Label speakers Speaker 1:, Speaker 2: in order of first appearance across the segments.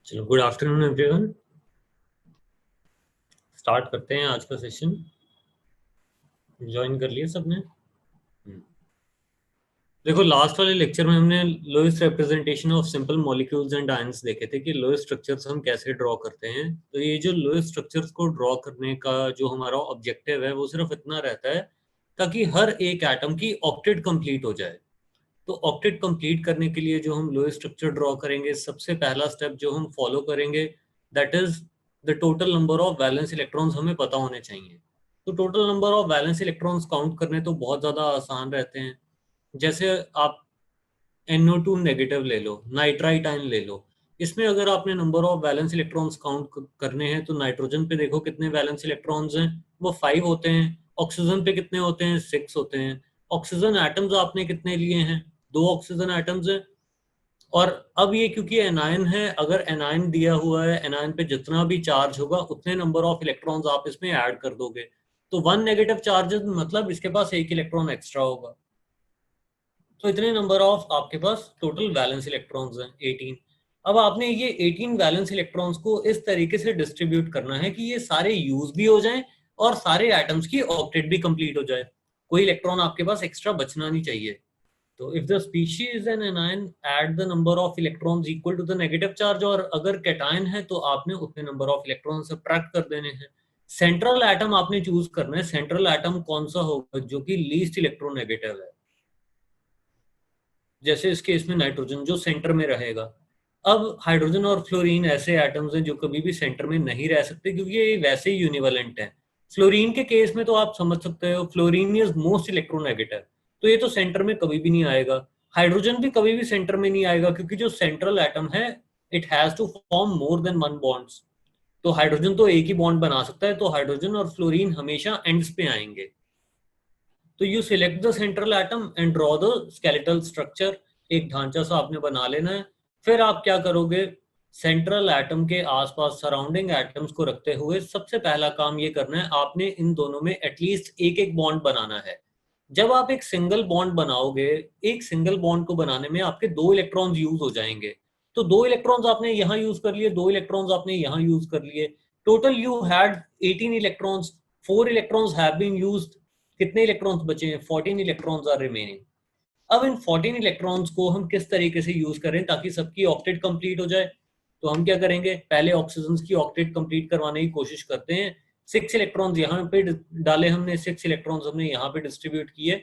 Speaker 1: चलो, good afternoon everyone. Start करते हैं आज का सेशन। ज्वाइन कर लिया सबने? देखो, लास्ट वाले लेक्चर में हमने lowest representation of simple molecules and ions देखे थे कि लोएस्ट स्ट्रक्चर्स हम कैसे ड्रॉ करते हैं। तो ये जो लोएस्ट स्ट्रक्चर्स को ड्रॉ करने का जो हमारा ऑब्जेक्टिव है वो सिर्फ इतना रहता है ताकि हर एक एटम की ऑक्टेट कंप्लीट हो जाए। तो ऑक्टेट कंप्लीट करने के लिए जो हम लोएस्ट स्ट्रक्चर ड्रॉ करेंगे, सबसे पहला स्टेप जो हम फॉलो करेंगे that is the total number of valence electrons हमें पता होने चाहिए। तो total number of valence electrons count करने तो बहुत ज़्यादा आसान रहते हैं। जैसे आप NO2 नेगेटिव ले लो, नाइट्राइट आयन ले लो। इसमें अगर आपने number of valence electrons count करने हैं तो नाइट्रोजन पे देखो कितने वैलेंस इलेक्ट्रॉन्स हैं, वो 5 होते हैं। ऑक्सीजन पे कितने होते हैं? 6 होते हैं। ऑक्सीजन एटम्स आपने कितने लिए हैं? 2 ऑक्सीजन एटम्स हैं। और अब ये क्योंकि एनायन है, अगर एनायन दिया हुआ है, एनायन पे जितना भी चार्ज होगा उतने नंबर ऑफ इलेक्ट्रॉन्स आप इसमें ऐड कर दोगे। तो 1 नेगेटिव चार्ज मतलब इसके पास एक इलेक्ट्रॉन एक्स्ट्रा होगा। तो इतने नंबर ऑफ आपके पास टोटल वैलेंस इलेक्ट्रॉन्स हैं 18। अब आपने ये 18 वैलेंस इलेक्ट्रॉन्स को इस तरीके से डिस्ट्रीब्यूट करना है कि ये सारे यूज भी हो जाएं और सारे एटम्स की ऑक्टेट भी कंप्लीट हो जाए। कोई इलेक्ट्रॉन आपके पास एक्स्ट्रा बचना नहीं चाहिए। तो if the species is an anion, add the number of electrons equal to the negative charge, और अगर कैटायन है तो आपने उतने नंबर ऑफ इलेक्ट्रॉन सब्ट्रैक्ट कर देने हैं। सेंट्रल एटम आपने चूज करना है। सेंट्रल एटम कौन सा होगा? जो कि लीस्ट इलेक्ट्रोनेगेटिव है। जैसे इस केस में नाइट्रोजन जो सेंटर में रहेगा। अब हाइड्रोजन और फ्लोरीन ऐसे एटम्स हैं जो कभी भी सेंटर में नहीं रह सकते क्योंकि ये वैसे ही यूनिवेलेंट है। फ्लोरीन के केस में तो आप समझ सकते हो, फ्लोरीन इज मोस्ट इलेक्ट्रोनेगेटिव, तो ये तो सेंटर में कभी भी नहीं आएगा। हाइड्रोजन भी कभी भी सेंटर में नहीं आएगा क्योंकि जो सेंट्रल एटम है it has to form more than one bonds. तो हाइड्रोजन तो एक ही बॉन्ड बना सकता है, तो हाइड्रोजन और फ्लोरीन हमेशा एंड्स पे आएंगे। तो you select the central atom and draw the skeletal structure. एक ढांचा सा आपने बना लेना है। फिर आप क्या करोगे? सेंट्रल एटम के आसपास सराउंडिंग एटम्स को रखते हुए सबसे पहला काम ये करना है, आपने इन दोनों में एटलीस्ट एक एक बॉन्ड बनाना है। जब आप एक सिंगल बॉन्ड बनाओगे, एक सिंगल बॉन्ड को बनाने में आपके 2 इलेक्ट्रॉन्स यूज हो जाएंगे। तो 2 इलेक्ट्रॉन्स आपने यहाँ यूज कर लिए, 2 इलेक्ट्रॉन्स आपने यहाँ यूज कर लिए। Total you had 18 electrons. 4 electrons have been used. कितने इलेक्ट्रॉन्स बचे हैं? 14 इलेक्ट्रॉन्स आर रिमेनिंग। अब इन 14 इलेक्ट्रॉन्स को हम किस तरीके से यूज करें ताकि सबकी ऑक्टेट कंप्लीट हो जाए? तो हम क्या करेंगे, पहले ऑक्सीजन की ऑक्टेट कंप्लीट करवाने की कोशिश करते हैं। 6 इलेक्ट्रॉन्स यहाँ पे डाले हमने, 6 इलेक्ट्रॉन्स हमने यहाँ पे डिस्ट्रीब्यूट किए।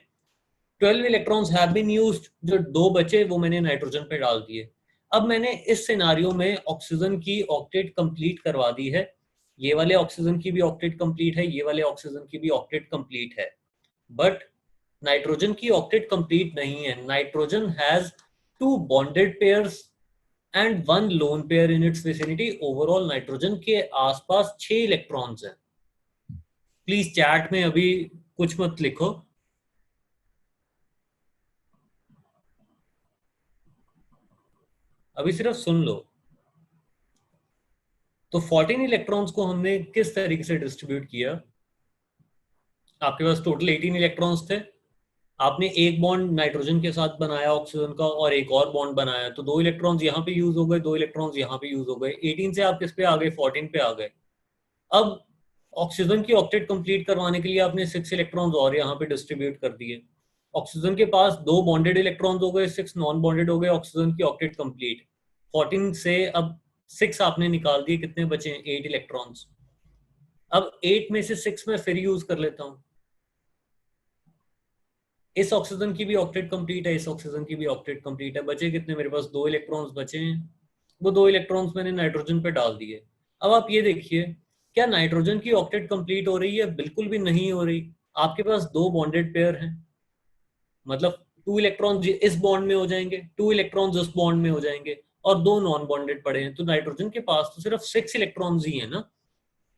Speaker 1: 12 इलेक्ट्रॉन्स हैव बीन यूज्ड। जो 2 बचे वो मैंने नाइट्रोजन पे डाल दिए। अब मैंने इस सिनारियो में ऑक्सीजन की ऑक्टेट कंप्लीट करवा दी है। ये वाले ऑक्सीजन की भी ऑक्टेट कंप्लीट है, ये वाले ऑक्सीजन की भी ऑक्टेट कंप्लीट है। बट नाइट्रोजन की ऑक्टेट कंप्लीट नहीं है। Nitrogen has 2 bonded pairs and 1 lone pair in its vicinity. Overall nitrogen के आसपास 6 इलेक्ट्रॉन्स हैं। प्लीज चैट में अभी कुछ मत लिखो, अभी सिर्फ सुन लो। तो 14 इलेक्ट्रॉन्स को हमने किस तरीके से डिस्ट्रीब्यूट किया? आपके पास टोटल 18 इलेक्ट्रॉन्स थे। आपने एक बॉन्ड नाइट्रोजन के साथ बनाया ऑक्सीजन का और एक और बॉन्ड बनाया, तो 2 इलेक्ट्रॉन्स यहाँ पे यूज हो गए, 2 इलेक्ट्रॉन्स यहाँ पे यूज हो गए। 18 से आप किस पे आ गए? 14 पे आ गए। अब ऑक्सीजन की ऑक्टेट कंप्लीट करवाने के लिए आपने 6 इलेक्ट्रॉन्स और यहाँ पे डिस्ट्रीब्यूट कर दिए। ऑक्सीजन के पास 2 बॉन्डेड इलेक्ट्रॉन्स हो गए, 6 नॉन बॉन्डेड हो गए। ऑक्सीजन की ऑक्टेट कंप्लीट। 14 से अब 6 आपने निकाल दिए, कितने बचे हैं? 8 इलेक्ट्रॉन्स। अब 8 में से 6 मैं फिर यूज कर लेता हूँ। इस ऑक्सीजन की भी ऑक्टेट कंप्लीट है, इस ऑक्सीजन की भी ऑक्टेट कंप्लीट है। बचे कितने मेरे पास? 2 इलेक्ट्रॉन्स बचे हैं। वो 2 इलेक्ट्रॉन्स मैंने नाइट्रोजन पे डाल दिए। अब आप ये देखिए, क्या नाइट्रोजन की ऑक्टेट कंप्लीट हो रही है? बिल्कुल भी नहीं हो रही। आपके पास 2 बॉन्डेड पेयर हैं, मतलब 2 इलेक्ट्रॉन्स इस बॉन्ड में हो जाएंगे, 2 इलेक्ट्रॉन्स इस बॉन्ड में हो जाएंगे, और 2 नॉन बॉन्डेड पड़े हैं। तो नाइट्रोजन के पास तो सिर्फ 6 इलेक्ट्रॉन्स ही है ना।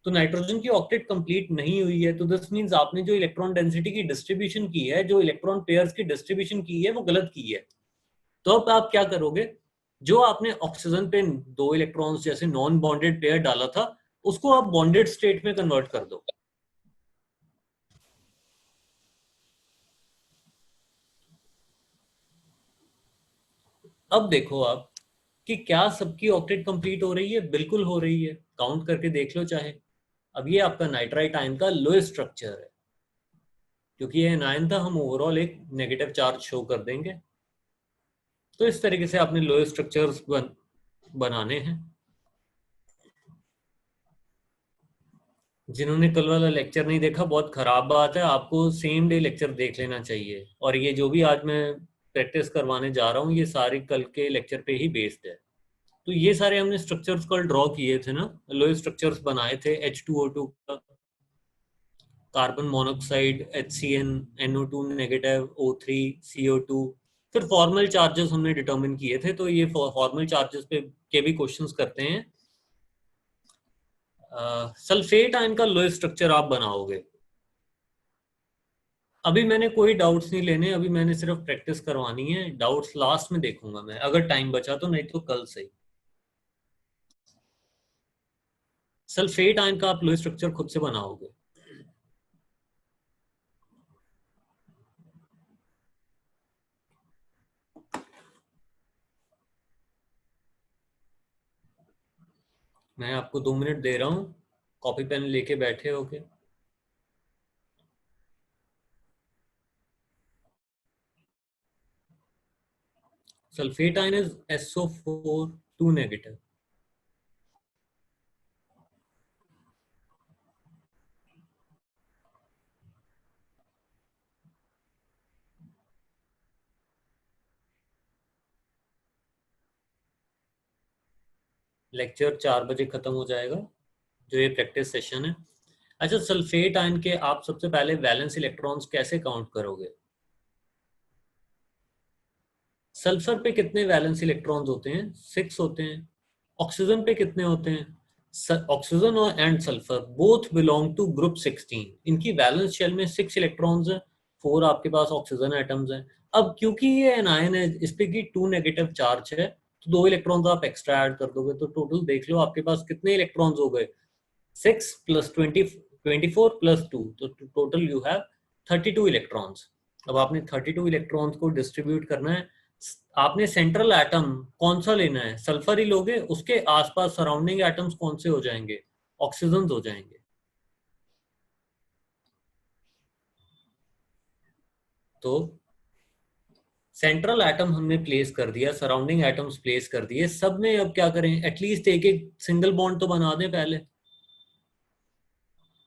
Speaker 1: तो नाइट्रोजन की ऑक्टेट कंप्लीट नहीं हुई है, तो दिस मींस आपने जो इलेक्ट्रॉन डेंसिटी की डिस्ट्रीब्यूशन की है, जो इलेक्ट्रॉन पेयर्स की डिस्ट्रीब्यूशन की है, वो गलत की है। तो अब आप क्या करोगे? जो आपने ऑक्सीजन पे 2 इलेक्ट्रॉन्स जैसे नॉन बॉन्डेड पेयर डाला था, उसको आप बॉन्डेड स्टेट में कन्वर्ट कर दो। अब देखो आप, कि क्या सबकी ऑक्टेट कंप्लीट हो रही है? बिल्कुल हो रही है, काउंट करके देख लो चाहे। अब ये आपका नाइट्राइट आयन का लोएस्ट स्ट्रक्चर है, क्योंकि ये एनायन था, हम ओवरऑल एक नेगेटिव चार्ज शो कर देंगे। तो इस तरीके से आपने लोएस्ट स्ट्रक्चर्स बनाने हैं। जिन्होंने कल वाला लेक्चर नहीं देखा, बहुत खराब बात है, आपको सेम डे लेक्चर देख लेना चाहिए। और ये जो भी आज मैं प्रैक्टिस करवाने जा रहा हूँ, ये सारी कल के लेक्चर पे ही बेस्ड है। तो ये सारे हमने स्ट्रक्चर्स कल ड्रॉ किए थे ना, लोएस्ट स्ट्रक्चर्स बनाए थे, H2O2 का, carbon monoxide HCN, NO2 negative, O3, CO2। फिर फॉर्मल चार्जेस हमने डिटरमिन किए थे, तो ये फॉर्मल चार्जेस पे के भी क्वेश्चंस करते हैं। सल्फेट आयन का लोएस्ट स्ट्रक्चर आप बनाओगे। अभी मैंने कोई डाउट्स नहीं लेने, अभी मैंने सिर्फ प्रैक्टिस करवानी है। डाउट्स लास्ट में देखूंगा मैं, अगर टाइम बचा तो, नहीं तो कल से ही। सल्फेट आयन का आप लोएस्ट स्ट्रक्चर खुद से बनाओगे। मैं आपको 2 मिनट दे रहा हूँ, कॉपी पेन लेके बैठे होके। Sulphate ion is SO4 2 negative. Lecture 4 बजे खत्म हो जाएगा, जो ये प्रैक्टिस सेशन है। अच्छा, सल्फेट आयन के आप सबसे पहले वैलेंस इलेक्ट्रॉन्स कैसे काउंट करोगे? सल्फर पे कितने वैलेंस इलेक्ट्रॉन्स होते हैं? 6 होते हैं। ऑक्सीजन पे कितने होते हैं? ऑक्सीजन और and sulphur both belong to group 16। इनकी वैलेंस शेल में 6 इलेक्ट्रॉन्स हैं, 4 आपके पास ऑक्सीजन एटम्स हैं। अब क्योंकि ये एनायन है, इस पे की 2 नेगेटिव चार्ज है, तो 2 इलेक्ट्रॉन्स आप एक्स्ट्रा ऐड कर दोगे, तो टोटल देख लो आपके पास कितने इलेक्ट्रॉन्स हो गए। 6 प्लस 24 प्लस 2, तो टोटल यू हैव 32 इलेक्ट्रॉन्स। अब आपने 32 इलेक्ट्रॉन्स को डिस्ट्रीब्यूट करना है। आपने सेंट्रल एटम कौन सा लेना है? सल्फर ही लोगे, उसके आसपास सराउंडिंग एटम्स कौन से हो जाएंगे? ऑक्सीजन हो जाएंगे। तो सेंट्रल एटम हमने प्लेस कर दिया, सराउंडिंग एटम्स प्लेस कर दिए, सब में अब क्या करें? एटलीस्ट एक एक सिंगल बॉन्ड तो बना दें पहले।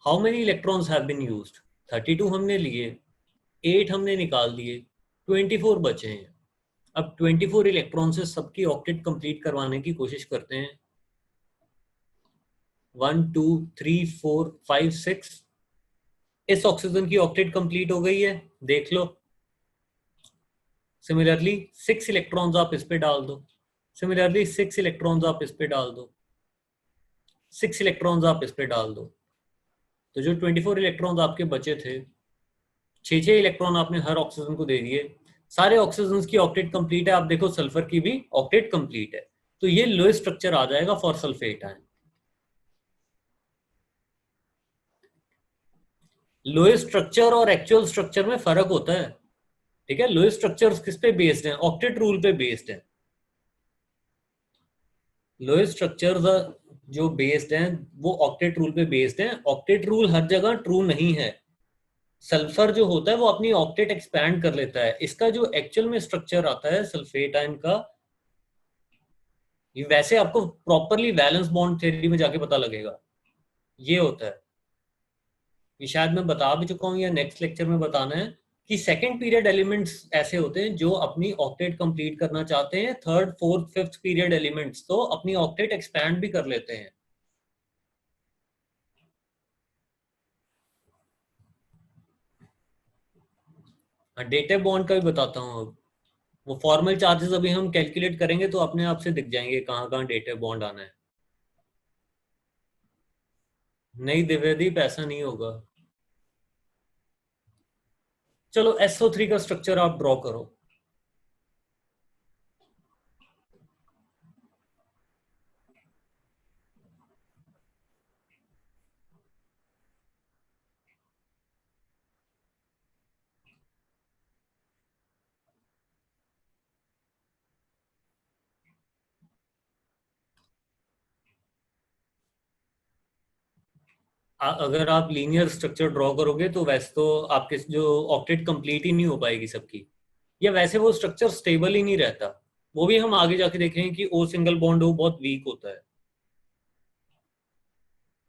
Speaker 1: How many electrons have been used? 32 हमने लिए, 8 हमने निकाल दिए, 24 बचे हैं। अब 24 इलेक्ट्रॉन से सबकी ऑक्टेट कंप्लीट करवाने की कोशिश करते हैं। 1 2 3 4 5 6। इस ऑक्सीजन की ऑक्टेट कंप्लीट हो गई है, देख लो। सिमिलरली 6 इलेक्ट्रॉन्स आप इस पे डाल दो। सिमिलरली 6 इलेक्ट्रॉन्स आप इस पे डाल दो। 6 इलेक्ट्रॉन्स आप इस पे डाल दो। तो जो 24 इलेक्ट्रॉन्स आपके बचे थे, 6 6 इलेक्ट्रॉन आपने हर ऑक्सीजन को दे दिए। सारे ऑक्सीजन की ऑक्टेट कंप्लीट है। आप देखो सल्फर की भी ऑक्टेट कंप्लीट है। तो ये लोएस्ट स्ट्रक्चर आ जाएगा for sulphate ion. Lowest structure और एक्चुअल स्ट्रक्चर में फर्क होता है, ठीक है? लोएस्ट स्ट्रक्चर किस पे बेस्ड है? ऑक्टेट रूल पे बेस्ड है। लोएस्ट स्ट्रक्चर जो बेस्ड हैं वो ऑक्टेट रूल पे बेस्ड हैं। ऑक्टेट रूल हर जगह ट्रू नहीं है। सल्फर जो होता है वो अपनी ऑक्टेट एक्सपैंड कर लेता है। इसका जो एक्चुअल में स्ट्रक्चर आता है सल्फेट आयन का, ये वैसे आपको प्रॉपरली वैलेंस बॉन्ड थ्योरी में जाके पता लगेगा, ये होता है। ये शायद मैं बता भी चुका हूँ या नेक्स्ट लेक्चर में बताना है, कि सेकंड पीरियड एलिमेंट्स ऐसे होते हैं जो अपनी ऑक्टेट कंप्लीट करना चाहते हैं। Third fourth fifth period elements तो अपनी ऑक्टेट एक्सपैंड भी कर लेते हैं। डेटिव बॉन्ड का भी बताता हूँ अब। वो फॉर्मल चार्जेस अभी हम कैलकुलेट करेंगे तो अपने आप से दिख जाएंगे कहाँ कहाँ डेटिव बॉन्ड आना है। नहीं दिव्यदीप, ऐसा नहीं होगा। चलो SO3 का स्ट्रक्चर आप ड्रॉ करो। अगर आप लीनियर स्ट्रक्चर ड्रॉ करोगे तो वैसे तो आपके जो ऑक्टेट कंप्लीट ही नहीं हो पाएगी सबकी, या वैसे वो स्ट्रक्चर स्टेबल ही नहीं रहता। वो भी हम आगे जाके देखेंगे कि ओ सिंगल बॉन्ड वो बहुत वीक होता है।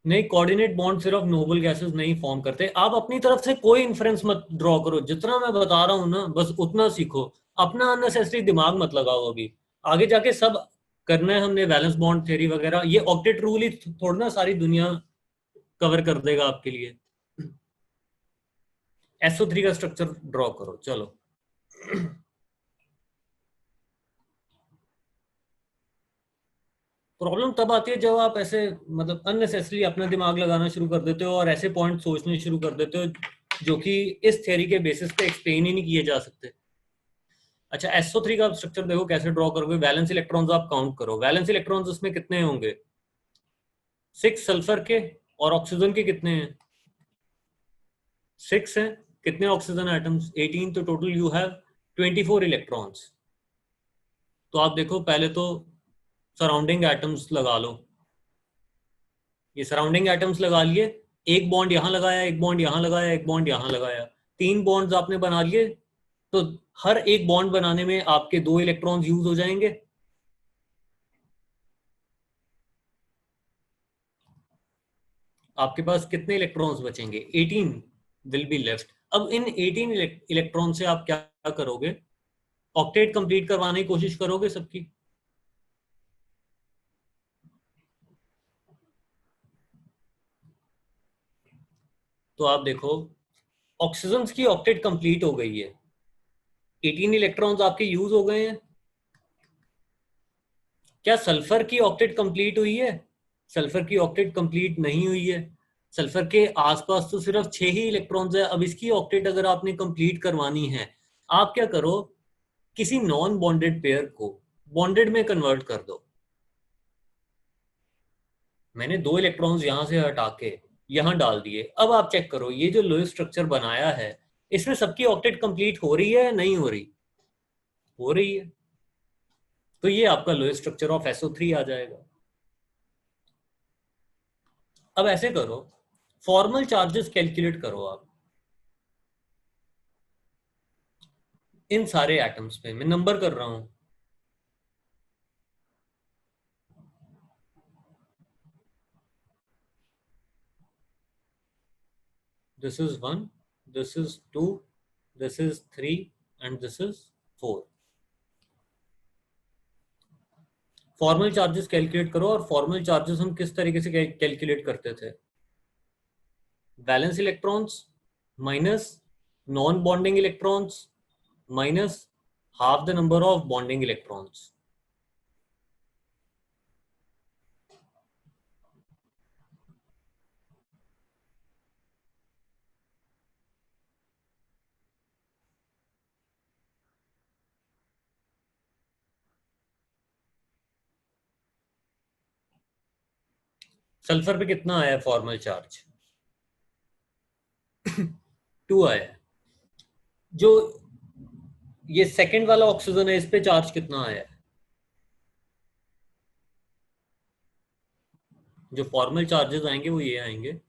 Speaker 1: नहीं, कोऑर्डिनेट बॉन्ड सिर्फ नोबल गैसेस नहीं फॉर्म करते। आप अपनी तरफ से कोई इंफरेंस मत ड्रॉ करो, जितना मैं बता रहा हूँ ना बस उतना सीखो। अपना अननेसेसरी दिमाग मत लगाओ अभी। आगे जाके सब करना है हमने, वैलेंस बॉन्ड थ्योरी वगैरह। ये ऑक्टेट रूल ही थोड़ा ना सारी दुनिया कवर कर देगा आपके लिए। SO3 का स्ट्रक्चर ड्रॉ करो चलो। प्रॉब्लम तब आती है जब आप ऐसे मतलब अननेसेसरी अपना दिमाग लगाना शुरू कर देते हो और ऐसे पॉइंट सोचने शुरू कर देते हो जो कि इस थ्योरी के बेसिस पे एक्सप्लेन ही नहीं किए जा सकते। अच्छा, SO3 का स्ट्रक्चर देखो कैसे ड्रॉ करोगे। वैलेंस इलेक्ट्रॉन्स आप काउंट करो। वैलेंस इलेक्ट्रॉन्स उसमें कितने होंगे? 6 सल्फर के। और ऑक्सीजन के कितने हैं? 6 हैं। कितने ऑक्सीजन एटम्स? 18। तो टोटल यू हैव 24 इलेक्ट्रॉन्स। तो आप देखो पहले तो सराउंडिंग एटम्स लगा लो। ये सराउंडिंग एटम्स लगा लिए। एक बॉन्ड यहां लगाया, एक बॉन्ड यहां लगाया, एक बॉन्ड यहां लगाया। 3 बॉन्ड्स आपने बना लिए। तो हर एक बॉन्ड बनाने में आपके 2 इलेक्ट्रॉन्स यूज हो जाएंगे। आपके पास कितने इलेक्ट्रॉन्स बचेंगे? 18 विल बी लेफ्ट। अब इन 18 इलेक्ट्रॉन से आप क्या करोगे? ऑक्टेट कंप्लीट करवाने की कोशिश करोगे सबकी। तो आप देखो ऑक्सीजन की ऑक्टेट कंप्लीट हो गई है। 18 इलेक्ट्रॉन्स आपके यूज हो गए हैं। क्या सल्फर की ऑक्टेट कंप्लीट हुई है? सल्फर की ऑक्टेट कंप्लीट नहीं हुई है। सल्फर के आसपास तो सिर्फ 6 ही इलेक्ट्रॉन्स है। अब इसकी ऑक्टेट अगर आपने कंप्लीट करवानी है, आप क्या करो, किसी नॉन बॉन्डेड पेयर को बॉन्डेड में कन्वर्ट कर दो। मैंने 2 इलेक्ट्रॉन्स यहां से हटा के यहां डाल दिए। अब आप चेक करो ये जो लोएस्ट स्ट्रक्चर बनाया है, इसमें सबकी ऑक्टेट कंप्लीट हो रही है या नहीं हो रही? हो रही है। तो ये आपका लोएस्ट स्ट्रक्चर ऑफ SO3 आ जाएगा। अब ऐसे करो, फॉर्मल चार्जेस कैलकुलेट करो आप इन सारे एटम्स पे। मैं नंबर कर रहा हूं। This is 1, this is 2, this is 3 and this is 4। Formal charges calculate करो। और फॉर्मल चार्जेस हम किस तरीके से कैलकुलेट करते थे? Valence electrons minus non bonding electrons minus half the number of bonding electrons. Sulphur पे कितना आया फॉर्मल चार्ज? 2 आया है। जो ये सेकंड वाला ऑक्सीजन है इस पे चार्ज कितना आया है? जो फॉर्मल चार्जेस आएंगे वो ये आएंगे।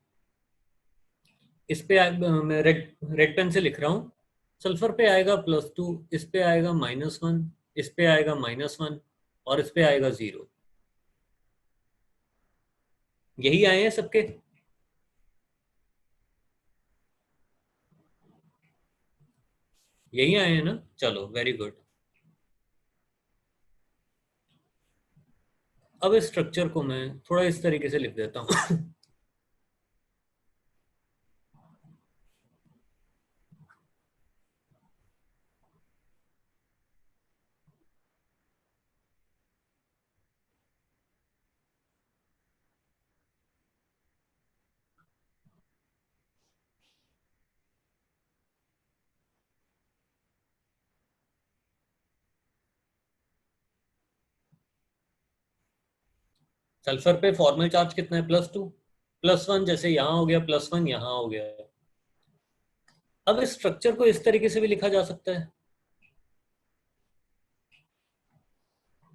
Speaker 1: इस पे मैं रेड रेड पेन से लिख रहा हूँ। सल्फर पे आएगा +2, इस पे आएगा -1, इस पे आएगा -1 और इस पे आएगा 0। यही आए हैं सबके। यही आए हैं ना? चलो वेरी गुड। अब इस स्ट्रक्चर को मैं थोड़ा इस तरीके से लिख देता हूँ। सल्फर पे फॉर्मल चार्ज कितना है? +2, +1 जैसे यहाँ हो गया, +1 यहाँ हो गया। अब इस स्ट्रक्चर को इस तरीके से भी लिखा जा सकता है।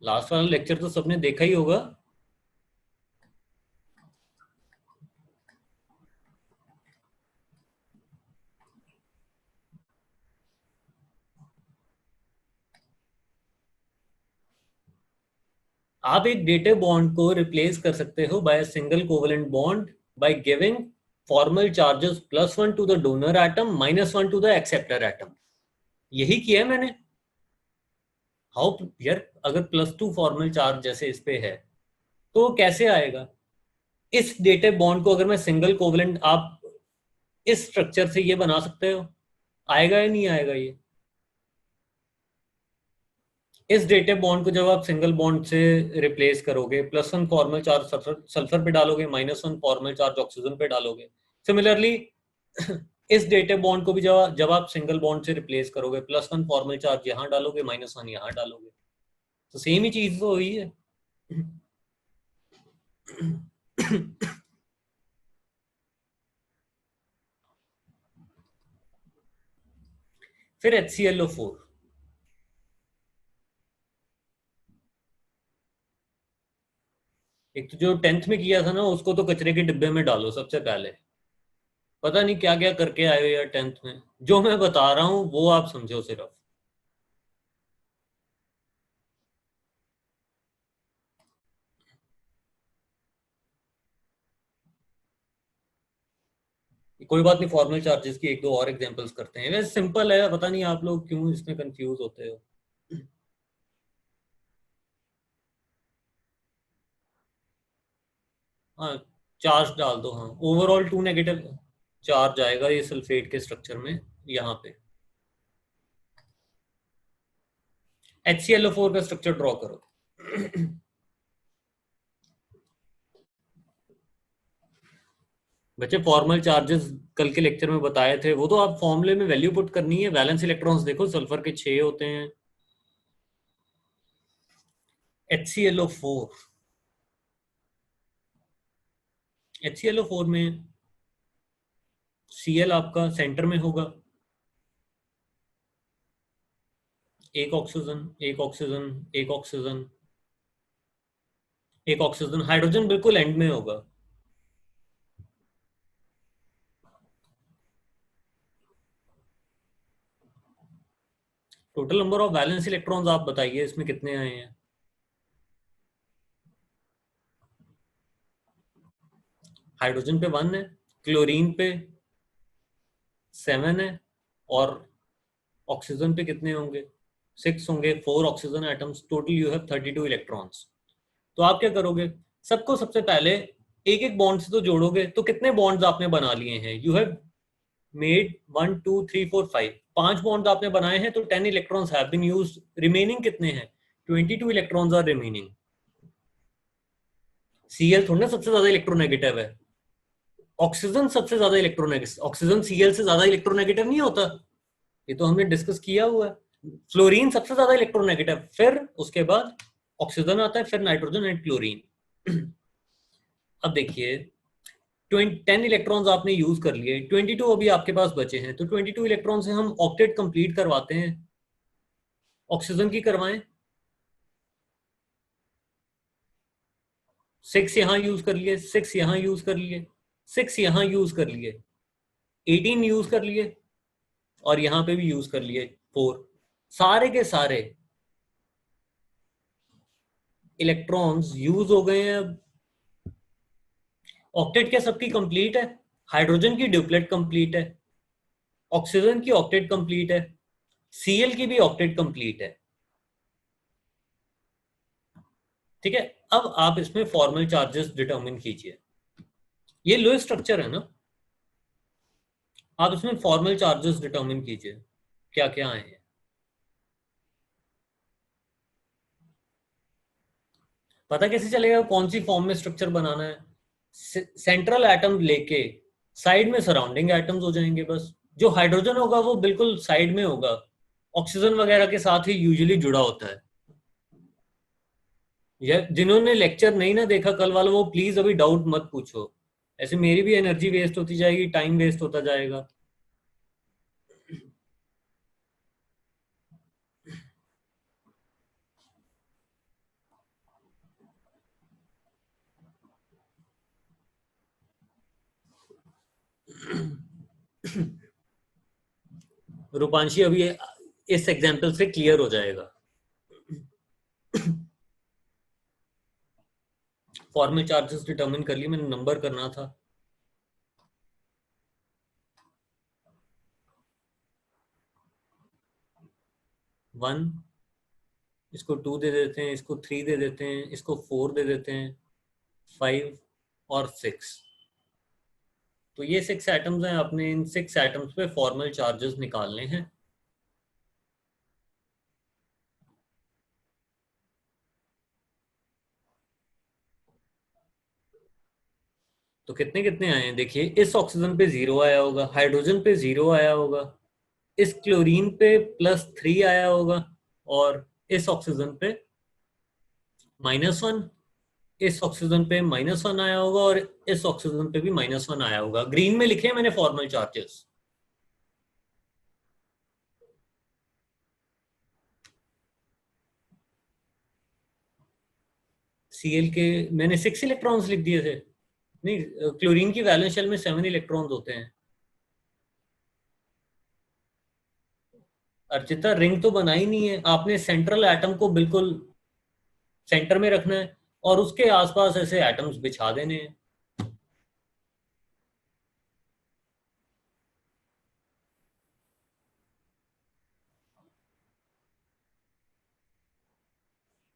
Speaker 1: लास्ट वाला लेक्चर तो सबने देखा ही होगा। आप एक डेटिव बॉन्ड को रिप्लेस कर सकते हो by single covalent bond by giving formal charges +1 to the donor atom -1 to the acceptor atom. यही किया है मैंने। हाउ यार, अगर +2 फॉर्मल चार्ज जैसे इस पे है तो कैसे आएगा? इस डेटिव बॉन्ड को अगर मैं सिंगल कोवेलेंट, आप इस स्ट्रक्चर से ये बना सकते हो, आएगा या नहीं आएगा ये? इस डेटिव बॉन्ड को जब आप सिंगल बॉन्ड से रिप्लेस करोगे, +1 फॉर्मल चार्ज सल्फर पे डालोगे, -1 फॉर्मल चार्ज ऑक्सीजन पे डालोगे। सिमिलरली इस डेटिव बॉन्ड को भी जब आप सिंगल बॉन्ड से रिप्लेस करोगे, +1 फॉर्मल चार्ज यहाँ डालोगे, -1 यहाँ डालोगे, तो सेम ही चीज तो हुई है। फिर HClO4, एक तो जो 10th में किया था ना, उसको तो कचरे के डिब्बे में डालो सबसे पहले। पता नहीं क्या क्या करके आए हो यार 10th में। जो मैं बता रहा हूँ वो आप समझो सिर्फ। कोई बात नहीं, फॉर्मल चार्जेस की एक दो और एग्जांपल्स करते हैं। वैसे सिंपल है, पता नहीं आप लोग क्यों इसमें कंफ्यूज होते हो। हाँ, चार्ज डाल दो। हाँ, ओवरऑल 2 नेगेटिव चार्ज आएगा ये सल्फेट के स्ट्रक्चर में यहाँ पे। HClO4 का स्ट्रक्चर ड्रॉ करो। बच्चे, फॉर्मल चार्जेस कल के लेक्चर में बताए थे, वो तो आप फॉर्मूले में वैल्यू पुट करनी है। वैलेंस इलेक्ट्रॉन्स देखो, सल्फर के 6 होते हैं। HClO4, HClO4 में Cl आपका सेंटर में होगा, एक ऑक्सीजन, एक ऑक्सीजन, एक ऑक्सीजन, एक ऑक्सीजन। हाइड्रोजन बिल्कुल एंड में होगा। Total number of valence electrons आप बताइए इसमें कितने आए हैं। हाइड्रोजन पे 1 है, क्लोरीन पे 7 है, और ऑक्सीजन पे कितने होंगे? 6 होंगे। 4 oxygen atoms, total you have 32 electrons. तो आप क्या करोगे? सबको सबसे पहले एक एक बॉन्ड से तो जोड़ोगे। तो कितने बॉन्ड्स आपने बना लिए हैं? यू हैव मेड 1 2 3 4 5, 5 बॉन्ड आपने बनाए हैं, तो 10 electrons have been used. Remaining कितने हैं? 22 इलेक्ट्रॉन्स आर रिमेनिंग। Cl थोड़ा ना सबसे ज्यादा इलेक्ट्रोनेगेटिव है, ऑक्सीजन सबसे ज्यादा इलेक्ट्रोनेगेटिव। ऑक्सीजन Cl से ज्यादा इलेक्ट्रोनेगेटिव नहीं होता, ये तो हमने डिस्कस किया हुआ है। फ्लोरीन सबसे ज्यादा इलेक्ट्रोनेगेटिव, फिर उसके बाद ऑक्सीजन आता है, फिर नाइट्रोजन एंड क्लोरीन। अब देखिए, 10 इलेक्ट्रॉन्स आपने यूज कर लिए, 22 अभी आपके पास बचे हैं, तो 22 इलेक्ट्रॉन से हम ऑक्टेट कंप्लीट करवाते हैं। ऑक्सीजन की करवाएं, 6 यहां यूज कर लिए, 6 यहां यूज कर लिए, 6 यहां यूज कर लिए, 18 यूज कर लिए, और यहां पे भी यूज कर लिए 4। सारे के सारे इलेक्ट्रॉन्स यूज हो गए हैं। अब ऑक्टेट क्या सबकी कंप्लीट है? हाइड्रोजन की ड्यूप्लेट कंप्लीट है, ऑक्सीजन की ऑक्टेट कंप्लीट है, Cl की भी ऑक्टेट कंप्लीट है। ठीक है, अब आप इसमें फॉर्मल चार्जेस डिटरमिन कीजिए। ये लो स्ट्रक्चर है ना, आप इसमें फॉर्मल चार्जेस डिटरमिन कीजिए क्या क्या आए हैं। पता कैसे चलेगा कौन सी फॉर्म में स्ट्रक्चर बनाना है? सेंट्रल एटम लेके साइड में सराउंडिंग एटम्स हो जाएंगे बस। जो हाइड्रोजन होगा वो बिल्कुल साइड में होगा, ऑक्सीजन वगैरह के साथ ही यूजुअली जुड़ा होता है। यह जिन्होंने लेक्चर नहीं ना देखा कल वाला, वो प्लीज अभी डाउट मत पूछो, ऐसे मेरी भी एनर्जी वेस्ट होती जाएगी, टाइम वेस्ट होता जाएगा। रूपांशी अभी इस एग्जाम्पल से क्लियर हो जाएगा। फॉर्मल चार्जेस डिटरमिन कर लिए, मैंने नंबर करना था। वन, इसको 2 दे देते हैं, इसको 3 दे देते हैं, इसको 4 दे देते हैं, 5 और 6। तो ये 6 एटम्स हैं, आपने इन 6 एटम्स पे फॉर्मल चार्जेस निकालने हैं। तो कितने कितने आए हैं देखिए, इस ऑक्सीजन पे 0 आया होगा, हाइड्रोजन पे 0 आया होगा, इस क्लोरीन पे +3 आया होगा, और इस ऑक्सीजन पे -1, इस ऑक्सीजन पे -1 आया होगा, और इस ऑक्सीजन पे भी -1 आया होगा। ग्रीन में लिखे हैं मैंने फॉर्मल चार्जेस। Cl के मैंने 6 इलेक्ट्रॉन्स लिख दिए थे। नहीं, क्लोरीन की वैलेंस शेल में 7 इलेक्ट्रॉन्स होते हैं। अर्चिता, रिंग तो बना ही नहीं है आपने, सेंट्रल एटम को बिल्कुल सेंटर में रखना है और उसके आसपास ऐसे एटम्स बिछा देने हैं।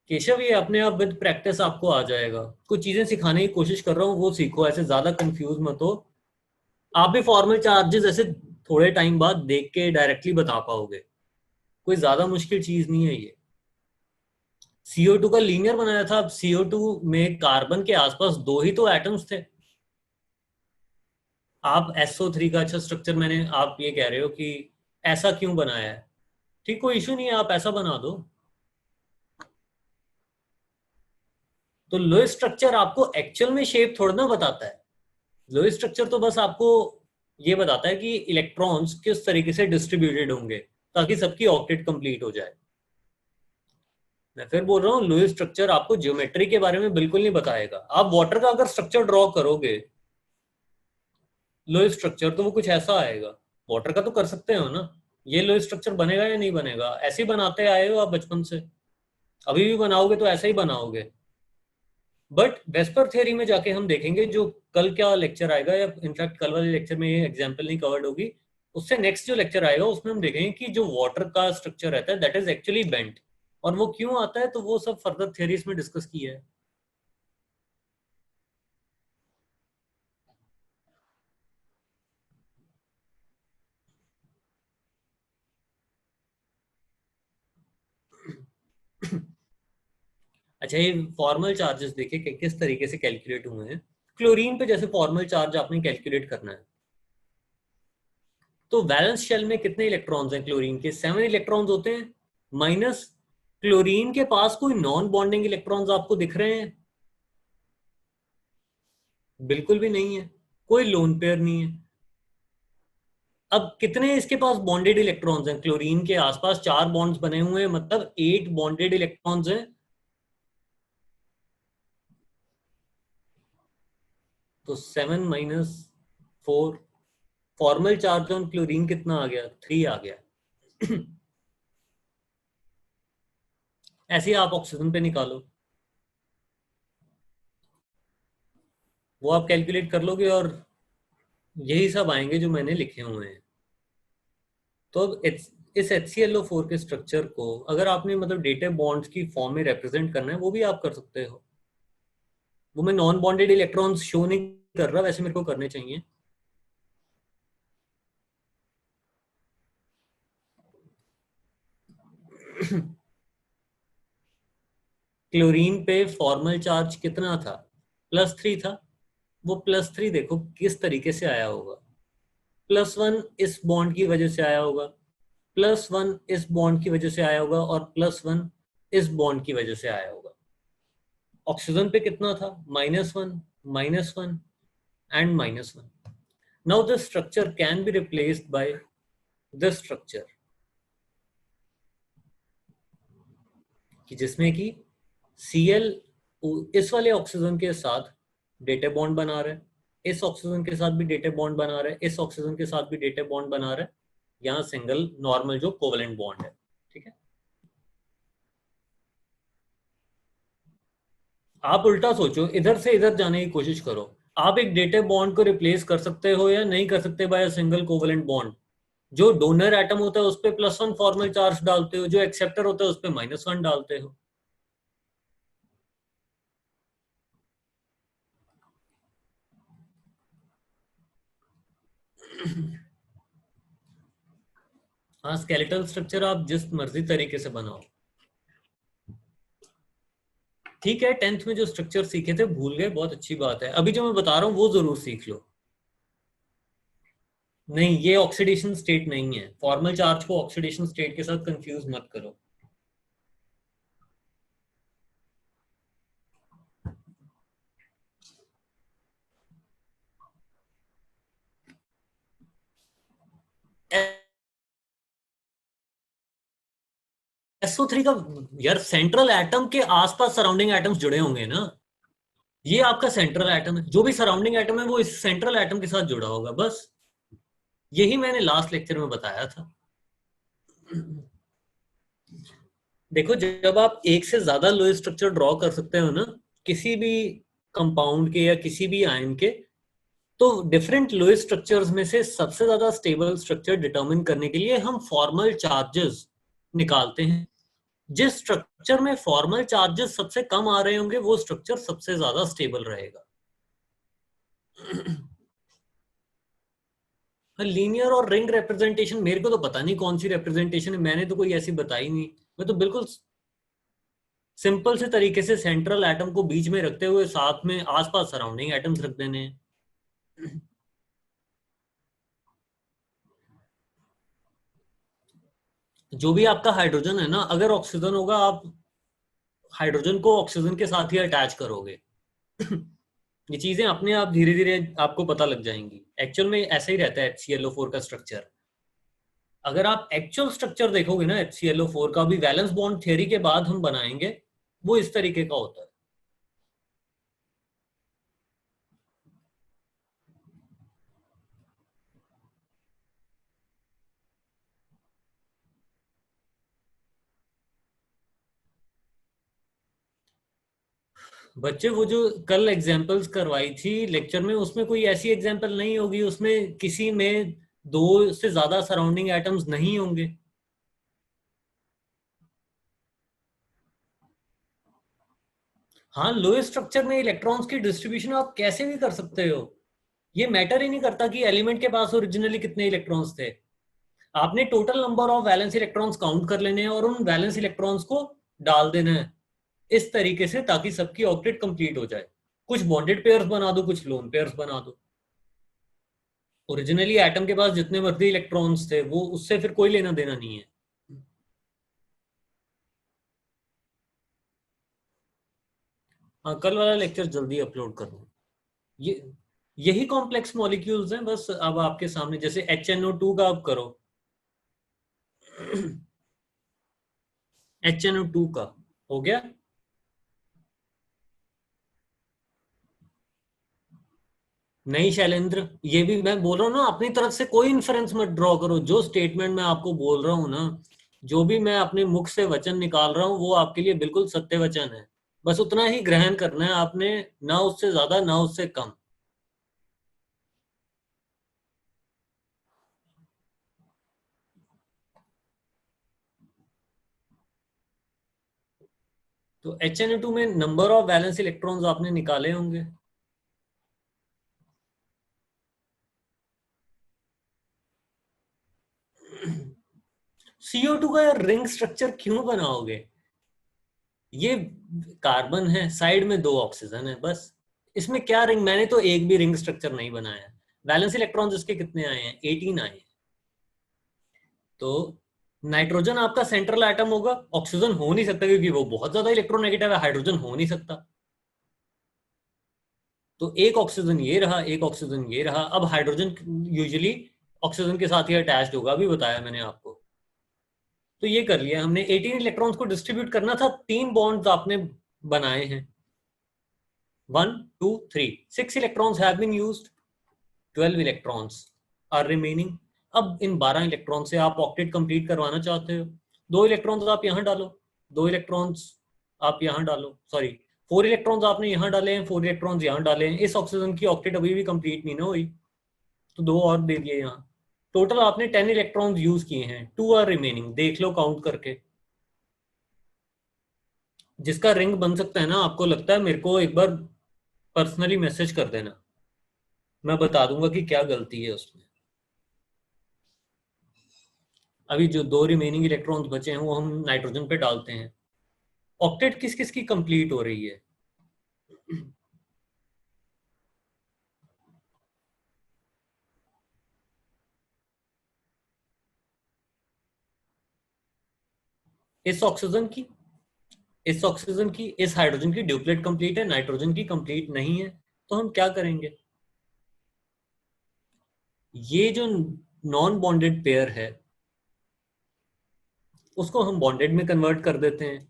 Speaker 1: केशव, ये अपने आप विद प्रैक्टिस आपको आ जाएगा। कुछ चीजें सिखाने की कोशिश कर रहा हूँ, वो सीखो, ऐसे ज्यादा कंफ्यूज मत हो। आप भी फॉर्मल चार्जेस ऐसे थोड़े टाइम बाद देख के डायरेक्टली बता पाओगे, कोई ज्यादा मुश्किल चीज नहीं है ये। CO2 का लीनियर बनाया था, अब CO2 में कार्बन के आसपास 2 ही तो एटम्स थे। आप SO3 का अच्छा स्ट्रक्चर, मैंने, आप ये कह रहे हो कि ऐसा क्यों बनाया है, ठीक, कोई इशू नहीं है, आप ऐसा बना दो। तो लोएस्ट स्ट्रक्चर आपको एक्चुअल में शेप थोड़ा ना बताता है। लोएस्ट स्ट्रक्चर तो बस आपको ये बताता है कि इलेक्ट्रॉन्स किस तरीके से डिस्ट्रीब्यूटेड होंगे ताकि सबकी ऑक्टेट कंप्लीट हो जाए। मैं फिर बोल रहा हूँ, लोएस्ट स्ट्रक्चर आपको ज्योमेट्री के बारे में बिल्कुल नहीं बताएगा। आप वाटर का अगर स्ट्रक्चर ड्रॉ करोगे लोएस्ट स्ट्रक्चर, तो वो कुछ ऐसा आएगा। वाटर का तो कर सकते हो ना, ये लोएस्ट स्ट्रक्चर बनेगा या नहीं बनेगा? ऐसे ही बनाते आए हो आप बचपन से, अभी भी बनाओगे तो ऐसा ही बनाओगे। बट वेस्पर थ्योरी में जाके हम देखेंगे, जो कल क्या लेक्चर आएगा, या इनफैक्ट कल वाले लेक्चर में ये एग्जांपल नहीं कवर्ड होगी, उससे नेक्स्ट जो लेक्चर आएगा उसमें हम देखेंगे कि जो वाटर का स्ट्रक्चर रहता है दैट इज एक्चुअली बेंट, और वो क्यों आता है, तो वो सब फर्दर थ्योरीज में डिस्कस किया है। अच्छा, ये फॉर्मल चार्जेस देखिए कि किस तरीके से कैलकुलेट हुए हैं। क्लोरीन पे जैसे फॉर्मल चार्ज आपने कैलकुलेट करना है, तो वैलेंस शेल में कितने इलेक्ट्रॉन्स हैं क्लोरीन के? 7 इलेक्ट्रॉन्स होते हैं, माइनस क्लोरीन के पास कोई नॉन बॉन्डिंग इलेक्ट्रॉन्स आपको दिख रहे हैं? बिल्कुल भी नहीं है, कोई लोन पेयर नहीं है। अब कितने इसके पास बॉन्डेड इलेक्ट्रॉन्स हैं? क्लोरीन के आसपास 4 बॉन्ड्स बने हुए हैं, मतलब 8 बॉन्डेड इलेक्ट्रॉन्स हैं। तो 7 minus 4, formal charge on chlorine कितना आ गया? 3 आ गया। ऐसे ही आप ऑक्सीजन पे निकालो, वो आप कैलकुलेट कर लोगे और यही सब आएंगे जो मैंने लिखे हुए हैं। तो अब इस HClO4 के स्ट्रक्चर को अगर आपने मतलब डेटा बॉन्ड्स की फॉर्म में रिप्रेजेंट करना है, वो भी आप कर सकते हो। वो मैं नॉन बॉन्डेड इलेक्ट्रॉन्स शो नहीं कर रहा, वैसे मेरे को करने चाहिए। क्लोरीन पे फॉर्मल चार्ज कितना था? +3 था। वो +3 देखो किस तरीके से आया होगा। +1 इस बॉन्ड की वजह से आया होगा, +1 इस बॉन्ड की वजह से आया होगा, और +1 इस बॉन्ड की वजह से आया होगा। ऑक्सीजन पे कितना था? -1, -1 and -1। Now this structure can be replaced by this structure, कि जिसमें कि Cl इस वाले ऑक्सीजन के साथ डेटा बॉन्ड बना रहा है, इस ऑक्सीजन के साथ भी डेटा बॉन्ड बना रहा है, इस ऑक्सीजन के साथ भी डेटा बॉन्ड बना रहा है। यहाँ सिंगल नॉर्मल जो कोवेलेंट बॉन्ड है, ठीक है। आप उल्टा सोचो, इधर से इधर जाने की कोशिश करो। आप एक डेटिव बॉन्ड को रिप्लेस कर सकते हो या नहीं कर सकते बाय सिंगल कोवेलेंट बॉन्ड। जो डोनर एटम होता है उस पे +1 फॉर्मल चार्ज डालते हो, जो एक्सेप्टर होता है उस पे -1 डालते हो। हाँ, स्केलेटल स्ट्रक्चर आप जिस मर्जी तरीके से बनाओ। ठीक है, 10th में जो स्ट्रक्चर सीखे थे भूल गए, बहुत अच्छी बात है, अभी जो मैं बता रहा हूँ वो जरूर सीख लो। नहीं, ये ऑक्सीडेशन स्टेट नहीं है, फॉर्मल चार्ज को ऑक्सीडेशन स्टेट के साथ कंफ्यूज मत करो। SO3 का, यार सेंट्रल एटम के आसपास सराउंडिंग एटम्स जुड़े होंगे ना। ये आपका सेंट्रल एटम है, जो भी सराउंडिंग एटम है वो इस सेंट्रल एटम के साथ जुड़ा होगा बस। यही मैंने लास्ट लेक्चर में बताया था। देखो, जब आप एक से ज्यादा लो स्ट्रक्चर ड्रॉ कर सकते हो ना, किसी भी कंपाउंड के या किसी भी आयन के, तो डिफरेंट लो स्ट्रक्चर्स में से सबसे ज्यादा स्टेबल स्ट्रक्चर डिटरमिन करने के लिए हम फॉर्मल चार्जेस निकालते हैं। जिस स्ट्रक्चर में फॉर्मल चार्जेस सबसे कम आ रहे होंगे वो स्ट्रक्चर सबसे ज्यादा स्टेबल रहेगा। लीनियर और रिंग रिप्रेजेंटेशन मेरे को तो पता नहीं कौन सी रिप्रेजेंटेशन है, मैंने तो कोई ऐसी बताई नहीं। मैं तो बिल्कुल सिंपल से तरीके से सेंट्रल एटम को बीच में रखते हुए साथ में आसपास सराउंडिंग एटम्स रख देने हैं। जो भी आपका हाइड्रोजन है ना, अगर ऑक्सीजन होगा, आप हाइड्रोजन को ऑक्सीजन के साथ ही अटैच करोगे। ये चीजें अपने आप धीरे धीरे आपको पता लग जाएंगी। एक्चुअल में ऐसा ही रहता है HClO4 का स्ट्रक्चर। अगर आप एक्चुअल स्ट्रक्चर देखोगे ना HClO4 का, भी वैलेंस बॉन्ड थ्योरी के बाद हम बनाएंगे, वो इस तरीके का होता है। बच्चे, वो जो कल एग्जांपल्स करवाई थी लेक्चर में, उसमें कोई ऐसी एग्जांपल नहीं होगी, उसमें किसी में दो से ज्यादा सराउंडिंग एटम्स नहीं होंगे। हाँ, लो स्ट्रक्चर में इलेक्ट्रॉन्स की डिस्ट्रीब्यूशन आप कैसे भी कर सकते हो। ये मैटर ही नहीं करता कि एलिमेंट के पास ओरिजिनली कितने इलेक्ट्रॉन्स थे। आपने total number of valence electrons count कर लेने हैं और उन वैलेंस इलेक्ट्रॉन्स को डाल देना है इस तरीके से, ताकि सबकी ऑक्टेट कंप्लीट हो जाए। कुछ बॉन्डेड पेयर्स बना दो, कुछ लोन पेयर्स बना दो। ओरिजिनली एटम के पास जितने मर्जी इलेक्ट्रॉन्स थे, वो उससे फिर कोई लेना देना नहीं है। हाँ, कल वाला लेक्चर जल्दी अपलोड कर दूँ। ये यही कॉम्प्लेक्स मॉलिक्यूल्स हैं, बस अब आपके सामने, जैसे HNO2 का आप करो। HNO2 का हो गया। नहीं शैलेंद्र, ये भी मैं बोल रहा हूँ ना, अपनी तरफ से कोई इन्फरेंस मत ड्रॉ करो। जो स्टेटमेंट मैं आपको बोल रहा हूँ ना, जो भी मैं अपने मुख से वचन निकाल रहा हूँ, वो आपके लिए बिल्कुल सत्य वचन है। बस उतना ही ग्रहण करना है आपने, ना उससे ज्यादा ना उससे कम। तो HNO2 में नंबर ऑफ वैलेंस इलेक्ट्रॉन्स आपने निकाले होंगे। CO2 का यार रिंग स्ट्रक्चर क्यों बनाओगे? ये कार्बन है, साइड में दो ऑक्सीजन है, बस। इसमें क्या रिंग, मैंने तो एक भी रिंग स्ट्रक्चर नहीं बनाया। वैलेंस इलेक्ट्रॉन्स इसके कितने आए हैं? 18 आए हैं। तो नाइट्रोजन आपका सेंट्रल एटम होगा, ऑक्सीजन हो नहीं सकता क्योंकि वो बहुत ज्यादा इलेक्ट्रोनेगेटिव है, हाइड्रोजन हो नहीं सकता। तो एक ऑक्सीजन ये रहा, एक ऑक्सीजन ये रहा। अब हाइड्रोजन यूजुअली ऑक्सीजन के साथ ही अटैच्ड होगा, अभी बताया मैंने आपको। तो ये कर लिया हमने, 18 इलेक्ट्रॉन्स को डिस्ट्रीब्यूट करना था, तीन बॉन्ड्स आपने बनाए हैं, 1 2 3। 6 electrons have been used, 12 electrons are remaining. अब इन 12 इलेक्ट्रॉन से आप ऑक्टेट कंप्लीट करवाना चाहते हो, दो इलेक्ट्रॉन्स आप यहां डालो, दो इलेक्ट्रॉन्स आप यहां डालो, सॉरी 4 इलेक्ट्रॉन्स आपने यहाँ डाले हैं, 4 इलेक्ट्रॉन्स यहाँ डाले हैं, इस ऑक्सीजन की ऑक्टेट अभी भी कंप्लीट नहीं ना हुई, तो 2 और दे दिए यहाँ। टोटल आपने 10 इलेक्ट्रॉन्स यूज किए हैं, 2 आर रिमेनिंग, देख लो काउंट करके। जिसका रिंग बन सकता है ना, आपको लगता है, मेरे को एक बार पर्सनली मैसेज कर देना, मैं बता दूंगा कि क्या गलती है उसमें। अभी जो 2 रिमेनिंग इलेक्ट्रॉन्स बचे हैं वो हम नाइट्रोजन पे डालते हैं। ऑक्टेट किस किस की कंप्लीट हो रही है? इस ऑक्सीजन की, इस ऑक्सीजन की, इस हाइड्रोजन की ड्यूप्लेट कंप्लीट है, नाइट्रोजन की कंप्लीट नहीं है, तो हम क्या करेंगे? ये जो नॉन बॉन्डेड पेयर है उसको हम बॉन्डेड में कन्वर्ट कर देते हैं।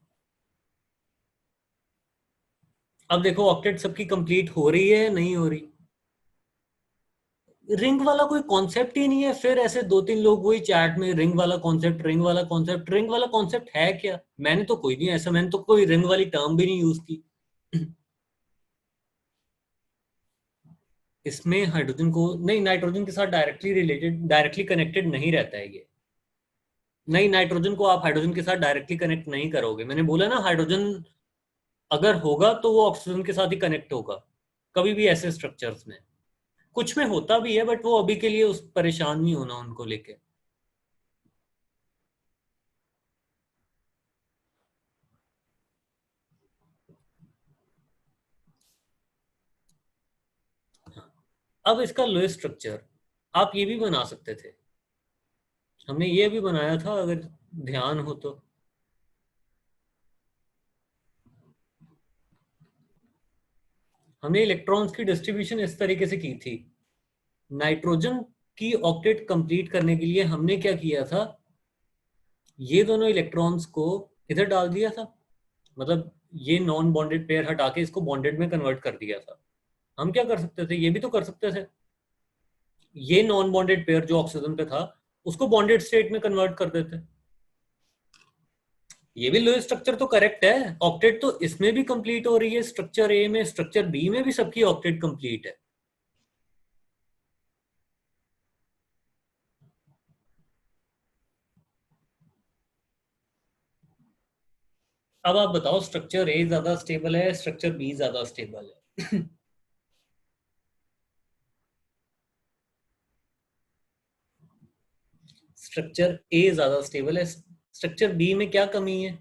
Speaker 1: अब देखो ऑक्टेट सबकी कंप्लीट हो रही है नहीं हो रही? रिंग वाला कोई कॉन्सेप्ट ही नहीं है, फिर ऐसे 2-3 लोग वही चैट में रिंग वाला कॉन्सेप्ट, रिंग वाला कॉन्सेप्ट, रिंग वाला कॉन्सेप्ट है क्या? मैंने तो कोई नहीं ऐसा, मैंने तो कोई रिंग वाली टर्म भी नहीं यूज की। इसमें हाइड्रोजन को नहीं, नाइट्रोजन के साथ डायरेक्टली रिलेटेड, डायरेक्टली कनेक्टेड नहीं रहता है ये। नहीं, नाइट्रोजन को आप हाइड्रोजन के साथ डायरेक्टली कनेक्ट नहीं करोगे, मैंने बोला ना, हाइड्रोजन अगर होगा तो वो ऑक्सीजन के साथ ही कनेक्ट होगा, कभी भी ऐसे स्ट्रक्चर्स में। कुछ में होता भी है बट वो अभी के लिए उस परेशान नहीं होना उनको लेके। अब इसका लोएस्ट स्ट्रक्चर आप ये भी बना सकते थे, हमने ये भी बनाया था अगर ध्यान हो तो। हमने इलेक्ट्रॉन्स की डिस्ट्रीब्यूशन इस तरीके से की थी। नाइट्रोजन की ऑक्टेट कंप्लीट करने के लिए हमने क्या किया था, ये दोनों इलेक्ट्रॉन्स को इधर डाल दिया था, मतलब ये नॉन बॉन्डेड पेयर हटा के इसको बॉन्डेड में कन्वर्ट कर दिया था। हम क्या कर सकते थे, ये भी तो कर सकते थे, ये नॉन बॉन्डेड पेयर जो ऑक्सीजन पे था उसको बॉन्डेड स्टेट में कन्वर्ट कर देते। ये भी लोएस्ट स्ट्रक्चर तो करेक्ट है, ऑक्टेट तो इसमें भी कंप्लीट हो रही है, स्ट्रक्चर ए में, स्ट्रक्चर बी में भी सबकी ऑक्टेट कंप्लीट है। अब आप बताओ स्ट्रक्चर ए ज्यादा स्टेबल है, स्ट्रक्चर बी ज्यादा स्टेबल है? स्ट्रक्चर ए ज्यादा स्टेबल है, स्ट्रक्चर बी में क्या कमी है?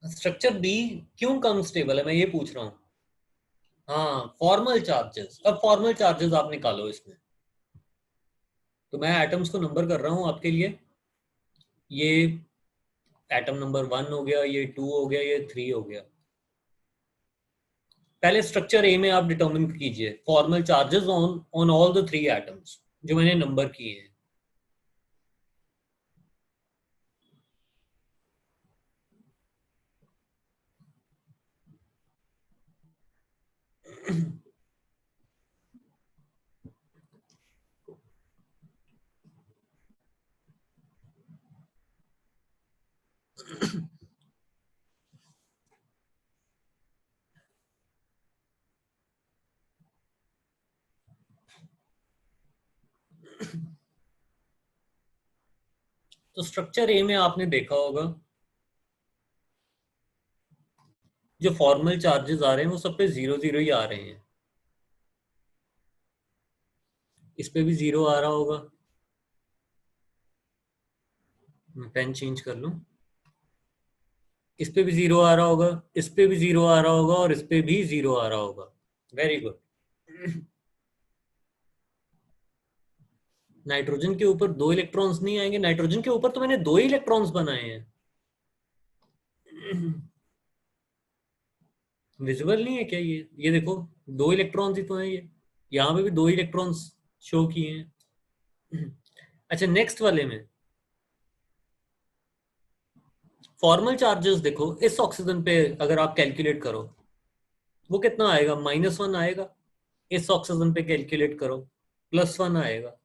Speaker 1: स्ट्रक्चर बी क्यों कम स्टेबल है, मैं ये पूछ रहा हूँ। हाँ, फॉर्मल चार्जेस, अब फॉर्मल चार्जेस आप निकालो इसमें। तो मैं एटम्स को नंबर कर रहा हूँ आपके लिए। ये एटम नंबर 1 हो गया, ये 2 हो गया, ये 3 हो गया। पहले स्ट्रक्चर ए में आप डिटरमिन कीजिए formal charges on on all the 3 atoms जो मैंने नंबर किए हैं। तो स्ट्रक्चर ए में आपने देखा होगा जो फॉर्मल चार्जेस आ रहे हैं वो सब पे 0 0 ही आ रहे हैं। इस पे भी 0 आ रहा होगा, मैं पेन चेंज कर लूं। इस पे भी 0 आ रहा होगा, इस पे भी 0 आ रहा होगा, और इस पे भी 0 आ रहा होगा। Very good. नाइट्रोजन के ऊपर 2 इलेक्ट्रॉन्स नहीं आएंगे, नाइट्रोजन के ऊपर तो मैंने 2 ही इलेक्ट्रॉन्स बनाए हैं। विजिबल नहीं है क्या ये देखो, 2 इलेक्ट्रॉन्स ही तो हैं ये, यहाँ पे भी 2 इलेक्ट्रॉन्स शो किए हैं। अच्छा, नेक्स्ट वाले में फॉर्मल चार्जेस देखो इस ऑक्सीजन पे अगर आप कैलकुलेट करो वो कितना आएगा, -1 आएगा। इस ऑक्सीजन पे कैलकुलेट करो +1 आएगा।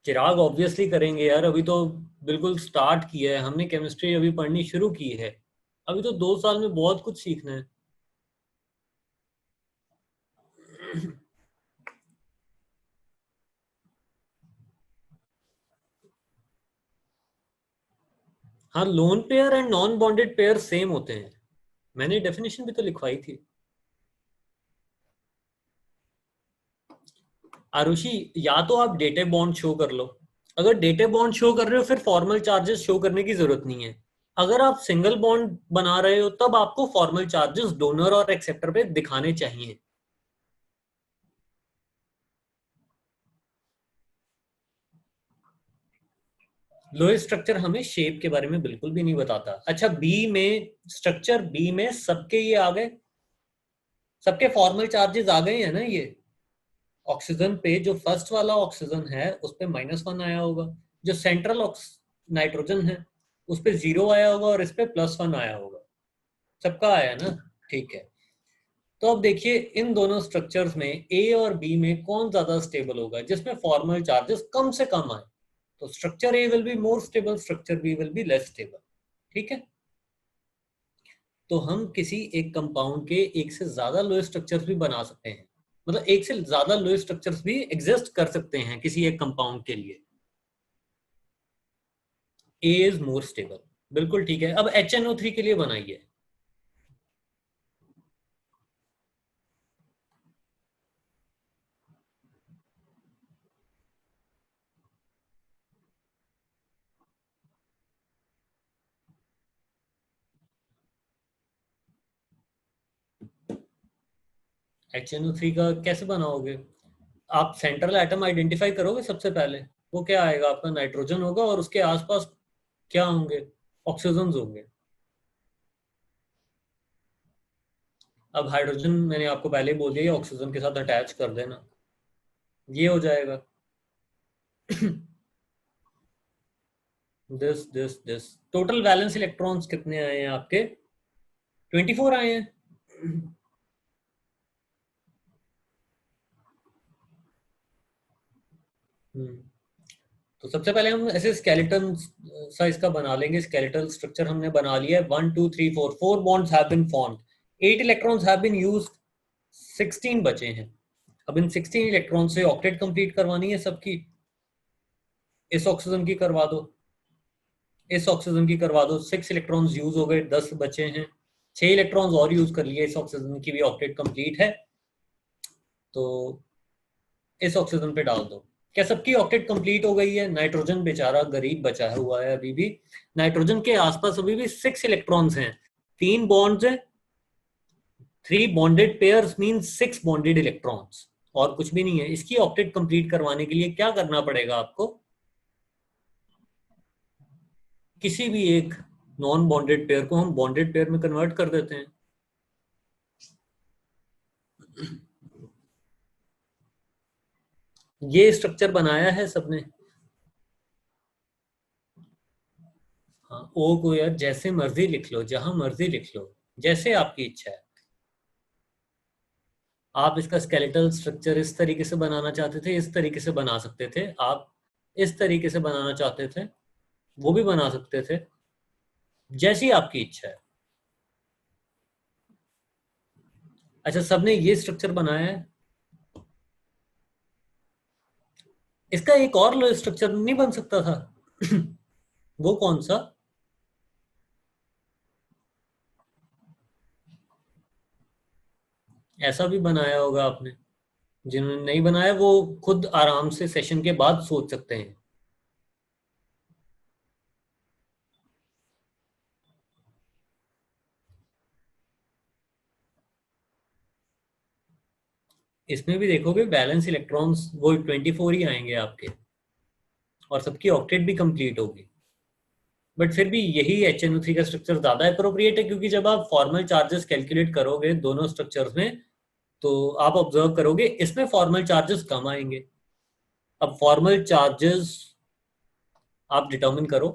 Speaker 1: चिराग ऑब्वियसली करेंगे यार, अभी तो बिल्कुल स्टार्ट किया है हमने, केमिस्ट्री अभी पढ़नी शुरू की है। अभी तो 2 साल में बहुत कुछ सीखना है। हाँ, lone pair and non bonded pair same होते हैं, मैंने डेफिनेशन भी तो लिखवाई थी। आरुषि, या तो आप डेटे बॉन्ड शो कर लो, अगर डेटे बॉन्ड शो कर रहे हो फिर फॉर्मल चार्जेस शो करने की जरूरत नहीं है। अगर आप सिंगल बॉन्ड बना रहे हो तब आपको फॉर्मल चार्जेस डोनर और एक्सेप्टर पे दिखाने चाहिए। लोएस्ट स्ट्रक्चर हमें शेप के बारे में बिल्कुल भी नहीं बताता। अच्छा, बी में स्ट्रक्चर बी में सबके ये आ गए, सबके फॉर्मल चार्जेस आ गए हैं ना। ये ऑक्सीजन पे जो फर्स्ट वाला ऑक्सीजन है उस पे -1 आया होगा, जो सेंट्रल नाइट्रोजन है उस पे 0 आया होगा और इस पे +1 आया होगा। सबका आया ना, ठीक है। तो अब देखिए इन दोनों स्ट्रक्चर्स में ए और बी में कौन ज्यादा स्टेबल होगा, जिसमें फॉर्मल चार्जेस कम से कम आए। तो structure A will be more stable, structure B will be less stable. ठीक है। तो हम किसी एक कंपाउंड के एक से ज्यादा लोएस्ट स्ट्रक्चर्स भी बना सकते हैं, मतलब एक से ज्यादा लोएस्ट स्ट्रक्चर्स भी एग्जिस्ट कर सकते हैं किसी एक कंपाउंड के लिए। ए इज मोर स्टेबल, बिल्कुल ठीक है। अब HNO3 के लिए बनाइए। HNO3 का कैसे बनाओगे? आप सेंट्रल एटम आइडेंटिफाई करोगे सबसे पहले, वो क्या आएगा आपका, नाइट्रोजन होगा और उसके आसपास क्या होंगे, ऑक्सीजन होंगे। अब हाइड्रोजन मैंने आपको पहले ही बोल दिया ऑक्सीजन के साथ अटैच कर देना, ये हो जाएगा। दिस टोटल वैलेंस इलेक्ट्रॉन्स कितने आए हैं आपके? 24 आए हैं। हम्म, तो सबसे पहले हम ऐसे स्केलेटन सा इसका बना लेंगे। स्केलेटल स्ट्रक्चर हमने बना लिया है, 1 2 3 4, 4 bonds have been formed, 8 electrons have been used, 16 बचे हैं। अब इन 16 इलेक्ट्रॉन से ऑक्टेट कंप्लीट करवानी है सबकी। इस ऑक्सीजन की करवा दो, इस ऑक्सीजन की करवा दो, 6 इलेक्ट्रॉन्स यूज हो गए, 10 बचे हैं। 6 इलेक्ट्रॉन्स और यूज कर लिए, इस ऑक्सीजन की भी ऑक्टेट कंप्लीट है। तो इस ऑक्सीजन पे डाल दो। क्या सबकी ऑक्टेट कंप्लीट हो गई है? नाइट्रोजन बेचारा गरीब बचा हुआ है अभी भी। नाइट्रोजन के आसपास अभी भी 6 इलेक्ट्रॉन्स हैं, 3 बॉन्ड्स हैं। 3 bonded pairs mean 6 bonded electrons, और कुछ भी नहीं है। इसकी ऑक्टेट कंप्लीट करवाने के लिए क्या करना पड़ेगा आपको? किसी भी एक नॉन बॉन्डेड पेयर को हम बॉन्डेड पेयर में कन्वर्ट कर देते हैं। ये स्ट्रक्चर बनाया है सबने। हाँ, ओ को यार जैसे मर्जी लिख लो, जहां मर्जी लिख लो, जैसे आपकी इच्छा है। आप इसका स्केलेटल स्ट्रक्चर इस तरीके से बनाना चाहते थे, इस तरीके से बना सकते थे। आप इस तरीके से बनाना चाहते थे, वो भी बना सकते थे, जैसी आपकी इच्छा है। अच्छा, सबने ये स्ट्रक्चर बनाया है। इसका एक और स्ट्रक्चर नहीं बन सकता था? वो कौन सा? ऐसा भी बनाया होगा आपने। जिन्होंने नहीं बनाया वो खुद आराम से सेशन के बाद सोच सकते हैं। इसमें भी देखोगे बैलेंस इलेक्ट्रॉन्स वो 24 ही आएंगे आपके, और सबकी ऑक्टेट भी कंप्लीट होगी। बट फिर भी यही HNO3 का स्ट्रक्चर ज्यादा अप्रोप्रिएट है, क्योंकि जब आप फॉर्मल चार्जेस कैलकुलेट करोगे दोनों स्ट्रक्चर्स में तो आप ऑब्जर्व करोगे इसमें फॉर्मल चार्जेस कम आएंगे। अब फॉर्मल चार्जेस आप डिटर्मिन करो,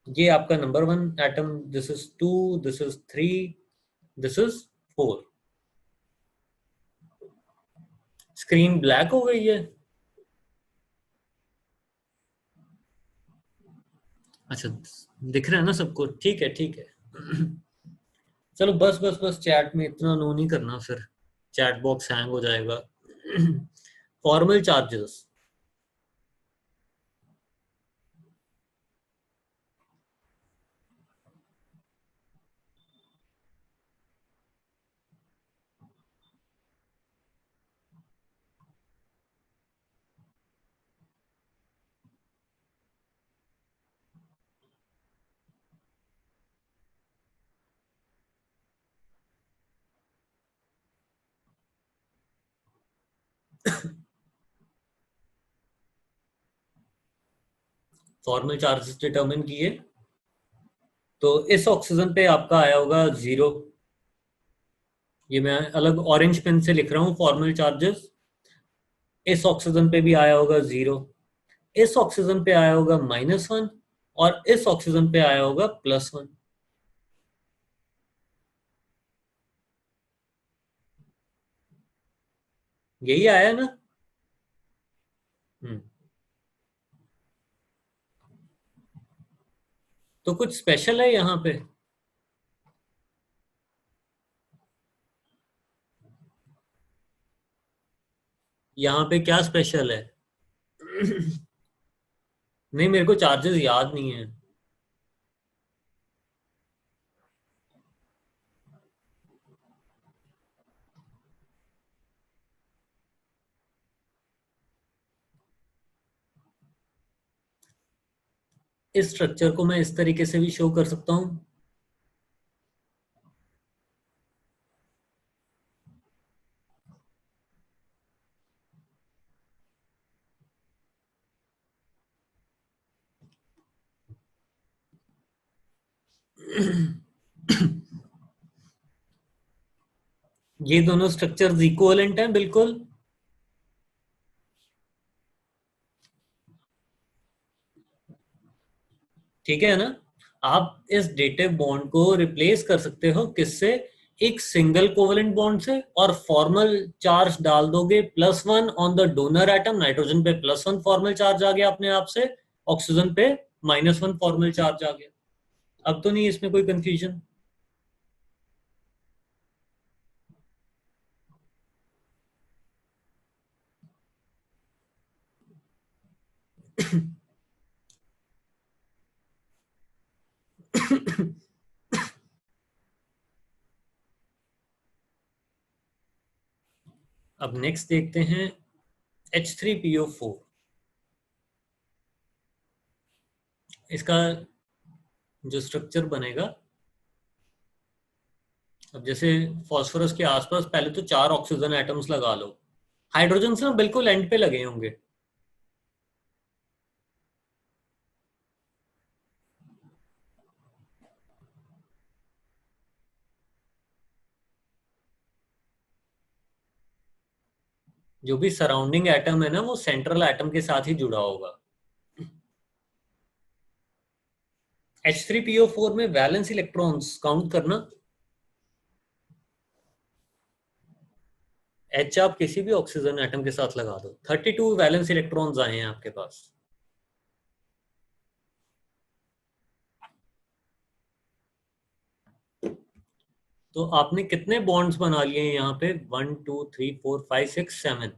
Speaker 1: ये आपका number 1 atom, this is 2, this is 3, this is 4। Screen black हो गई है। अच्छा, दिख रहा है ना सबको? ठीक है ठीक है। चलो बस बस बस, चैट में इतना नो नहीं करना, फिर चैट बॉक्स हैंग हो जाएगा। Formal charges. Formal charges determine किए, तो इस ऑक्सीजन पे आपका आया होगा 0। ये मैं अलग ऑरेंज पेन से लिख रहा हूँ फॉर्मल चार्जेस। इस ऑक्सीजन पे भी आया होगा 0। इस ऑक्सीजन पे आया होगा -1, और इस ऑक्सीजन पे आया होगा +1। यही आया ना? हम्म। तो कुछ स्पेशल है यहाँ पे? यहाँ पे क्या स्पेशल है? नहीं, मेरे को चार्जेस याद नहीं है। इस स्ट्रक्चर को मैं इस तरीके से भी शो कर सकता हूँ। ये दोनों स्ट्रक्चर्स इक्विवेलेंट हैं बिल्कुल। ठीक है ना? आप इस डेटिव बॉन्ड को रिप्लेस कर सकते हो किससे? एक सिंगल कोवेलेंट बॉन्ड से, और फॉर्मल चार्ज डाल दोगे +1 on the donor atom. Nitrogen पे +1 फॉर्मल चार्ज आ गया अपने आप से, ऑक्सीजन पे -1 फॉर्मल चार्ज आ गया। अब तो नहीं इसमें कोई कंफ्यूजन? अब नेक्स्ट देखते हैं H3PO4। इसका जो स्ट्रक्चर बनेगा, अब जैसे फास्फोरस के आसपास पहले तो 4 ऑक्सीजन एटम्स लगा लो। हाइड्रोजन ना बिल्कुल एंड पे लगे होंगे। जो भी सराउंडिंग एटम है ना, वो सेंट्रल एटम के साथ ही जुड़ा होगा। H3PO4 में वैलेंस इलेक्ट्रॉन्स काउंट करना। H आप किसी भी ऑक्सीजन एटम के साथ लगा दो, 32 वैलेंस इलेक्ट्रॉन्स आए हैं आपके पास। तो आपने कितने बॉन्ड्स बना लिए हैं यहाँ पे? 1 2 3 4 5 6 7।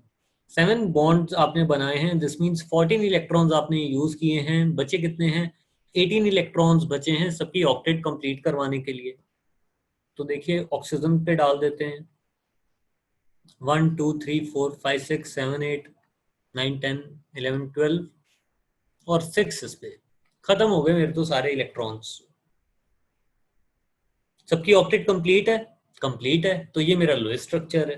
Speaker 1: 7 बॉन्ड्स आपने बनाए हैं। दिस मीन्स 14 इलेक्ट्रॉन्स आपने यूज किए हैं। बचे कितने हैं? 18 इलेक्ट्रॉन्स बचे हैं सबकी ऑक्टेट कंप्लीट करवाने के लिए। तो देखिए, ऑक्सीजन पे डाल देते हैं। 1 2 3 4 5 6 7 8 9 10 11 12 और 6 इस पे। खत्म हो गए मेरे तो सारे इलेक्ट्रॉन्स। सबकी ऑक्टेट कंप्लीट है? कंप्लीट है, तो ये मेरा लोएस्ट स्ट्रक्चर है।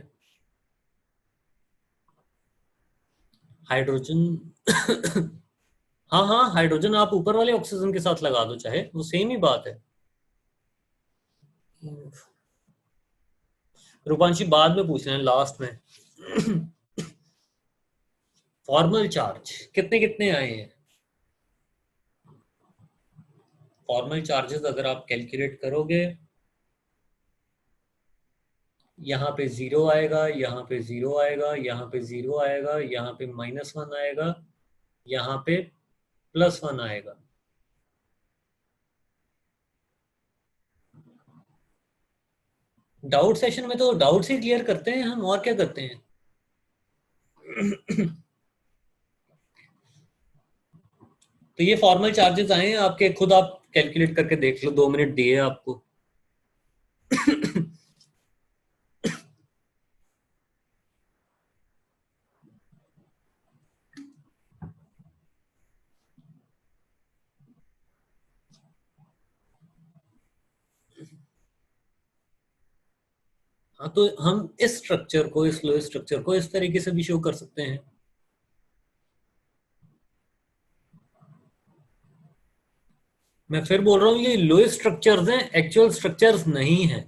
Speaker 1: हाइड्रोजन। हाँ हाँ, हाइड्रोजन आप ऊपर वाले ऑक्सीजन के साथ लगा दो, चाहे वो सेम ही बात है। रूपांशी बाद में पूछ रहे हैं, लास्ट में। फॉर्मल चार्ज कितने कितने आए हैं? फॉर्मल चार्जेस अगर आप कैलकुलेट करोगे, यहाँ पे 0 आएगा, यहाँ पे 0 आएगा, यहाँ पे 0 आएगा, यहाँ पे -1 आएगा, यहाँ पे +1 आएगा। डाउट सेशन में तो डाउट्स ही क्लियर करते हैं हम, और क्या करते हैं। तो ये फॉर्मल चार्जेस आए हैं आपके, खुद आप कैलकुलेट करके देख लो, 2 मिनट दिए आपको। हाँ, तो हम इस स्ट्रक्चर को, इस लो स्ट्रक्चर को इस तरीके से भी शो कर सकते हैं। मैं फिर बोल रहा हूँ, ये लो स्ट्रक्चर्स हैं, एक्चुअल स्ट्रक्चर्स नहीं है।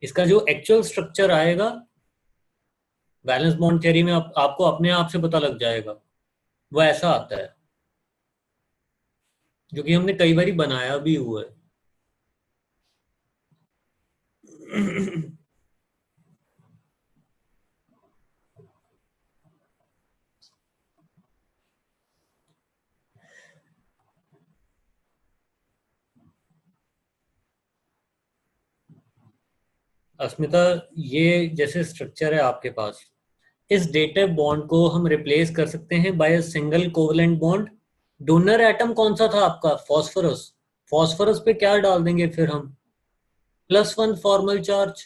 Speaker 1: इसका जो एक्चुअल स्ट्रक्चर आएगा बैलेंस बॉन्ड थ्योरी में, आपको अपने आप से पता लग जाएगा, वो ऐसा आता है, जो कि हमने कई बार बनाया भी हुआ है। अस्मिता, ये जैसे स्ट्रक्चर है आपके पास, इस डेटिव बॉन्ड को हम रिप्लेस कर सकते हैं by a single covalent bond. Donor atom कौन सा था आपका? फॉस्फोरस। फॉस्फोरस पे क्या डाल देंगे फिर हम? +1 फॉर्मल चार्ज।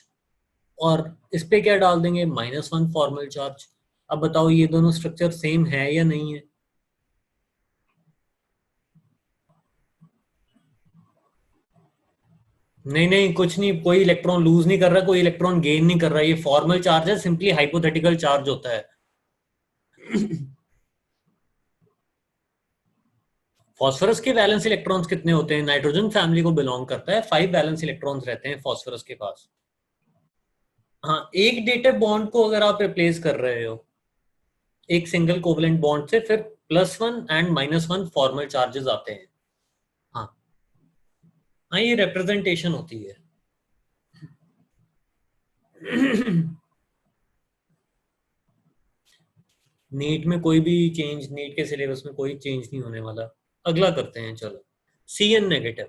Speaker 1: और इस पे क्या डाल देंगे? -1 फॉर्मल चार्ज। अब बताओ, ये दोनों स्ट्रक्चर सेम है या नहीं है? नहीं नहीं, कुछ नहीं, कोई इलेक्ट्रॉन लूज नहीं कर रहा, कोई इलेक्ट्रॉन गेन नहीं कर रहा, ये फॉर्मल चार्ज है, सिंपली हाइपोथेटिकल चार्ज होता है। फॉस्फोरस के वैलेंस इलेक्ट्रॉन्स कितने होते हैं? नाइट्रोजन फैमिली को बिलोंग करता है, 5 वैलेंस इलेक्ट्रॉन्स रहते हैं फॉस्फोरस के पास। हाँ, एक डेटिव बॉन्ड को अगर आप रिप्लेस कर रहे हो एक सिंगल कोवलेंट बॉन्ड से, फिर +1 एंड -1 फॉर्मल चार्जेस आते हैं। हाँ हाँ, ये रिप्रेजेंटेशन होती है। नीट में कोई भी चेंज, नीट के सिलेबस में कोई चेंज नहीं होने वाला। अगला करते हैं, चलो। CN negative.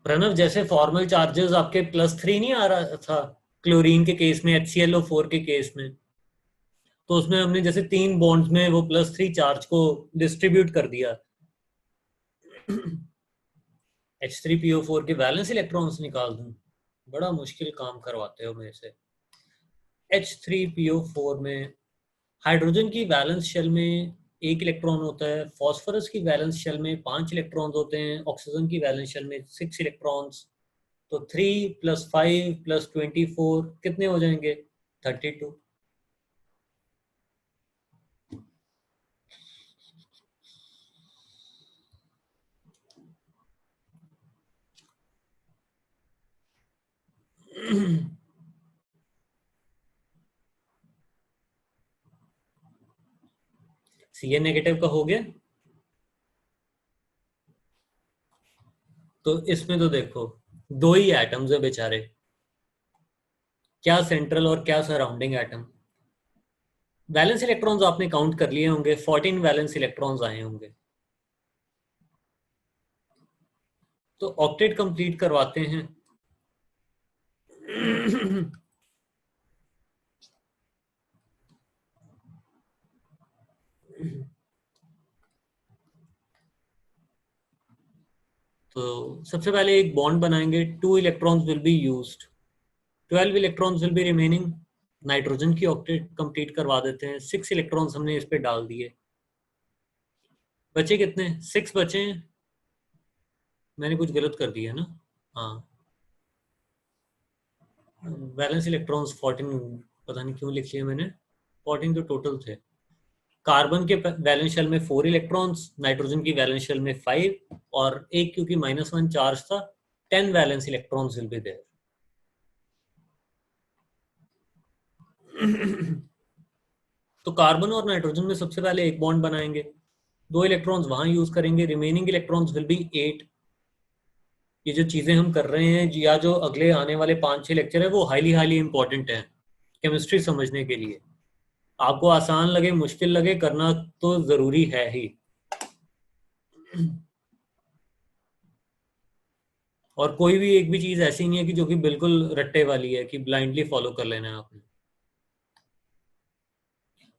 Speaker 1: प्रणव, जैसे फॉर्मल चार्जेस आपके +3 नहीं आ रहा था क्लोरीन के केस में, HClO4 के केस में, तो उसमें हमने जैसे 3 बॉन्ड्स में वो +3 चार्ज को डिस्ट्रीब्यूट कर दिया। H3PO4 के वैलेंस इलेक्ट्रॉन्स निकाल दूं? बड़ा मुश्किल काम करवाते हो मेरे से। H3PO4 में हाइड्रोजन की वैलेंस शेल में 1 इलेक्ट्रॉन होता है, फास्फोरस की वैलेंस शेल में 5 इलेक्ट्रॉन्स होते हैं, ऑक्सीजन की वैलेंस शेल में 6 इलेक्ट्रॉन्स। तो 3 + 5 + 24 कितने हो जाएंगे? 32। CN नेगेटिव का हो गया। तो इसमें तो देखो, 2 ही एटम्स है बेचारे, क्या सेंट्रल और क्या सराउंडिंग एटम। वैलेंस इलेक्ट्रॉन्स आपने काउंट कर लिए होंगे, 14 वैलेंस इलेक्ट्रॉन्स आए होंगे। तो ऑक्टेट कंप्लीट करवाते हैं। तो सबसे पहले एक बॉन्ड बनाएंगे, 2 electrons will be used, 12 electrons will be remaining. Nitrogen की ऑक्टेट कंप्लीट करवा देते हैं, 6 इलेक्ट्रॉन्स हमने इस पे डाल दिए। बचे कितने? 6 बचे हैं। मैंने कुछ गलत कर दिया ना? हाँ, वैलेंस इलेक्ट्रॉन्स 14, पता नहीं क्यों लिख लिया मैंने, 14 तो टोटल थे। कार्बन के वैलेंस शेल में 4 इलेक्ट्रॉन्स, नाइट्रोजन की वैलेंस शेल में 5, और एक क्योंकि -1 चार्ज था, 10 valence electrons will be there. तो कार्बन और नाइट्रोजन में सबसे पहले एक बॉन्ड बनाएंगे, 2 इलेक्ट्रॉन्स वहां यूज करेंगे, रिमेनिंग इलेक्ट्रॉन्स विल बी 8। ये जो चीजें हम कर रहे हैं या जो अगले आने वाले 5-6 लेक्चर है वो हाईली हाईली इंपॉर्टेंट है केमिस्ट्री समझने के लिए। आपको आसान लगे मुश्किल लगे, करना तो जरूरी है ही। और कोई भी एक भी चीज ऐसी नहीं है कि जो कि बिल्कुल रट्टे वाली है कि ब्लाइंडली फॉलो कर लेना है आपने।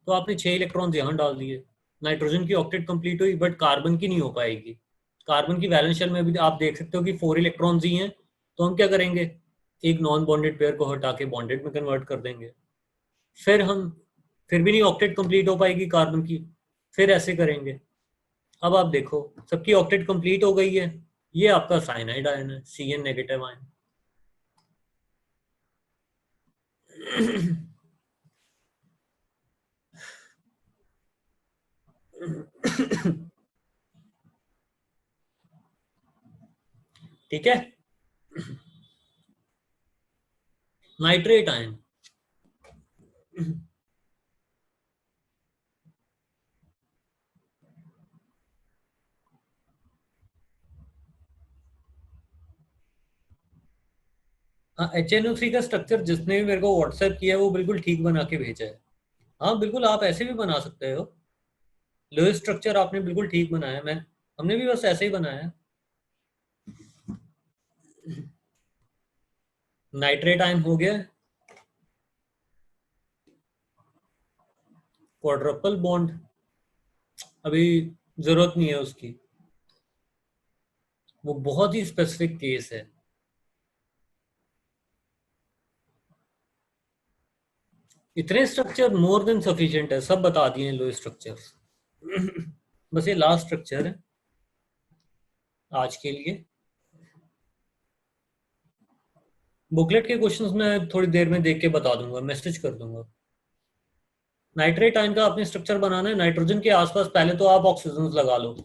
Speaker 1: तो आपने 6 इलेक्ट्रॉन्स यहाँ डाल दिए, नाइट्रोजन की ऑक्टेट कंप्लीट हुई, बट कार्बन की नहीं हो पाएगी। कार्बन की वैलेंस शेल में भी आप देख सकते हो कि 4 इलेक्ट्रॉन्स ही हैं, तो हम क्या करेंगे, एक नॉन बॉन्डेड पेयर को हटा के बॉन्डेड में कन्वर्ट कर देंगे। फिर भी नहीं ऑक्टेट कंप्लीट हो पाएगी कार्बन की, फिर ऐसे करेंगे। अब आप देखो सबकी ऑक्टेट कंप्लीट हो गई है, ये आपका साइनाइड आयन है, Cn नेगेटिव आयन। ठीक है। नाइट्रेट आयन, हाँ HNO3 का स्ट्रक्चर जिसने भी मेरे को व्हाट्सएप किया है वो बिल्कुल ठीक बना के भेजा है। हाँ बिल्कुल, आप ऐसे भी बना सकते हो, लोएस्ट स्ट्रक्चर आपने बिल्कुल ठीक बनाया, मैं हमने भी बस ऐसे ही बनाया है। नाइट्रेट आयन हो गया, क्वाड्रपल बॉन्ड अभी जरूरत नहीं है उसकी, वो बहुत ही स्पेसिफिक केस है। इतने स्ट्रक्चर मोर देन सफिशिएंट है, सब बता दिए लो स्ट्रक्चर्स। बस ये लास्ट स्ट्रक्चर है आज के लिए। बुकलेट के क्वेश्चंस मैं थोड़ी देर में देख के बता दूंगा, मैसेज कर दूंगा। नाइट्रेट आयन का आपने स्ट्रक्चर बनाना है, नाइट्रोजन के आसपास पहले तो आप ऑक्सीजन लगा लो।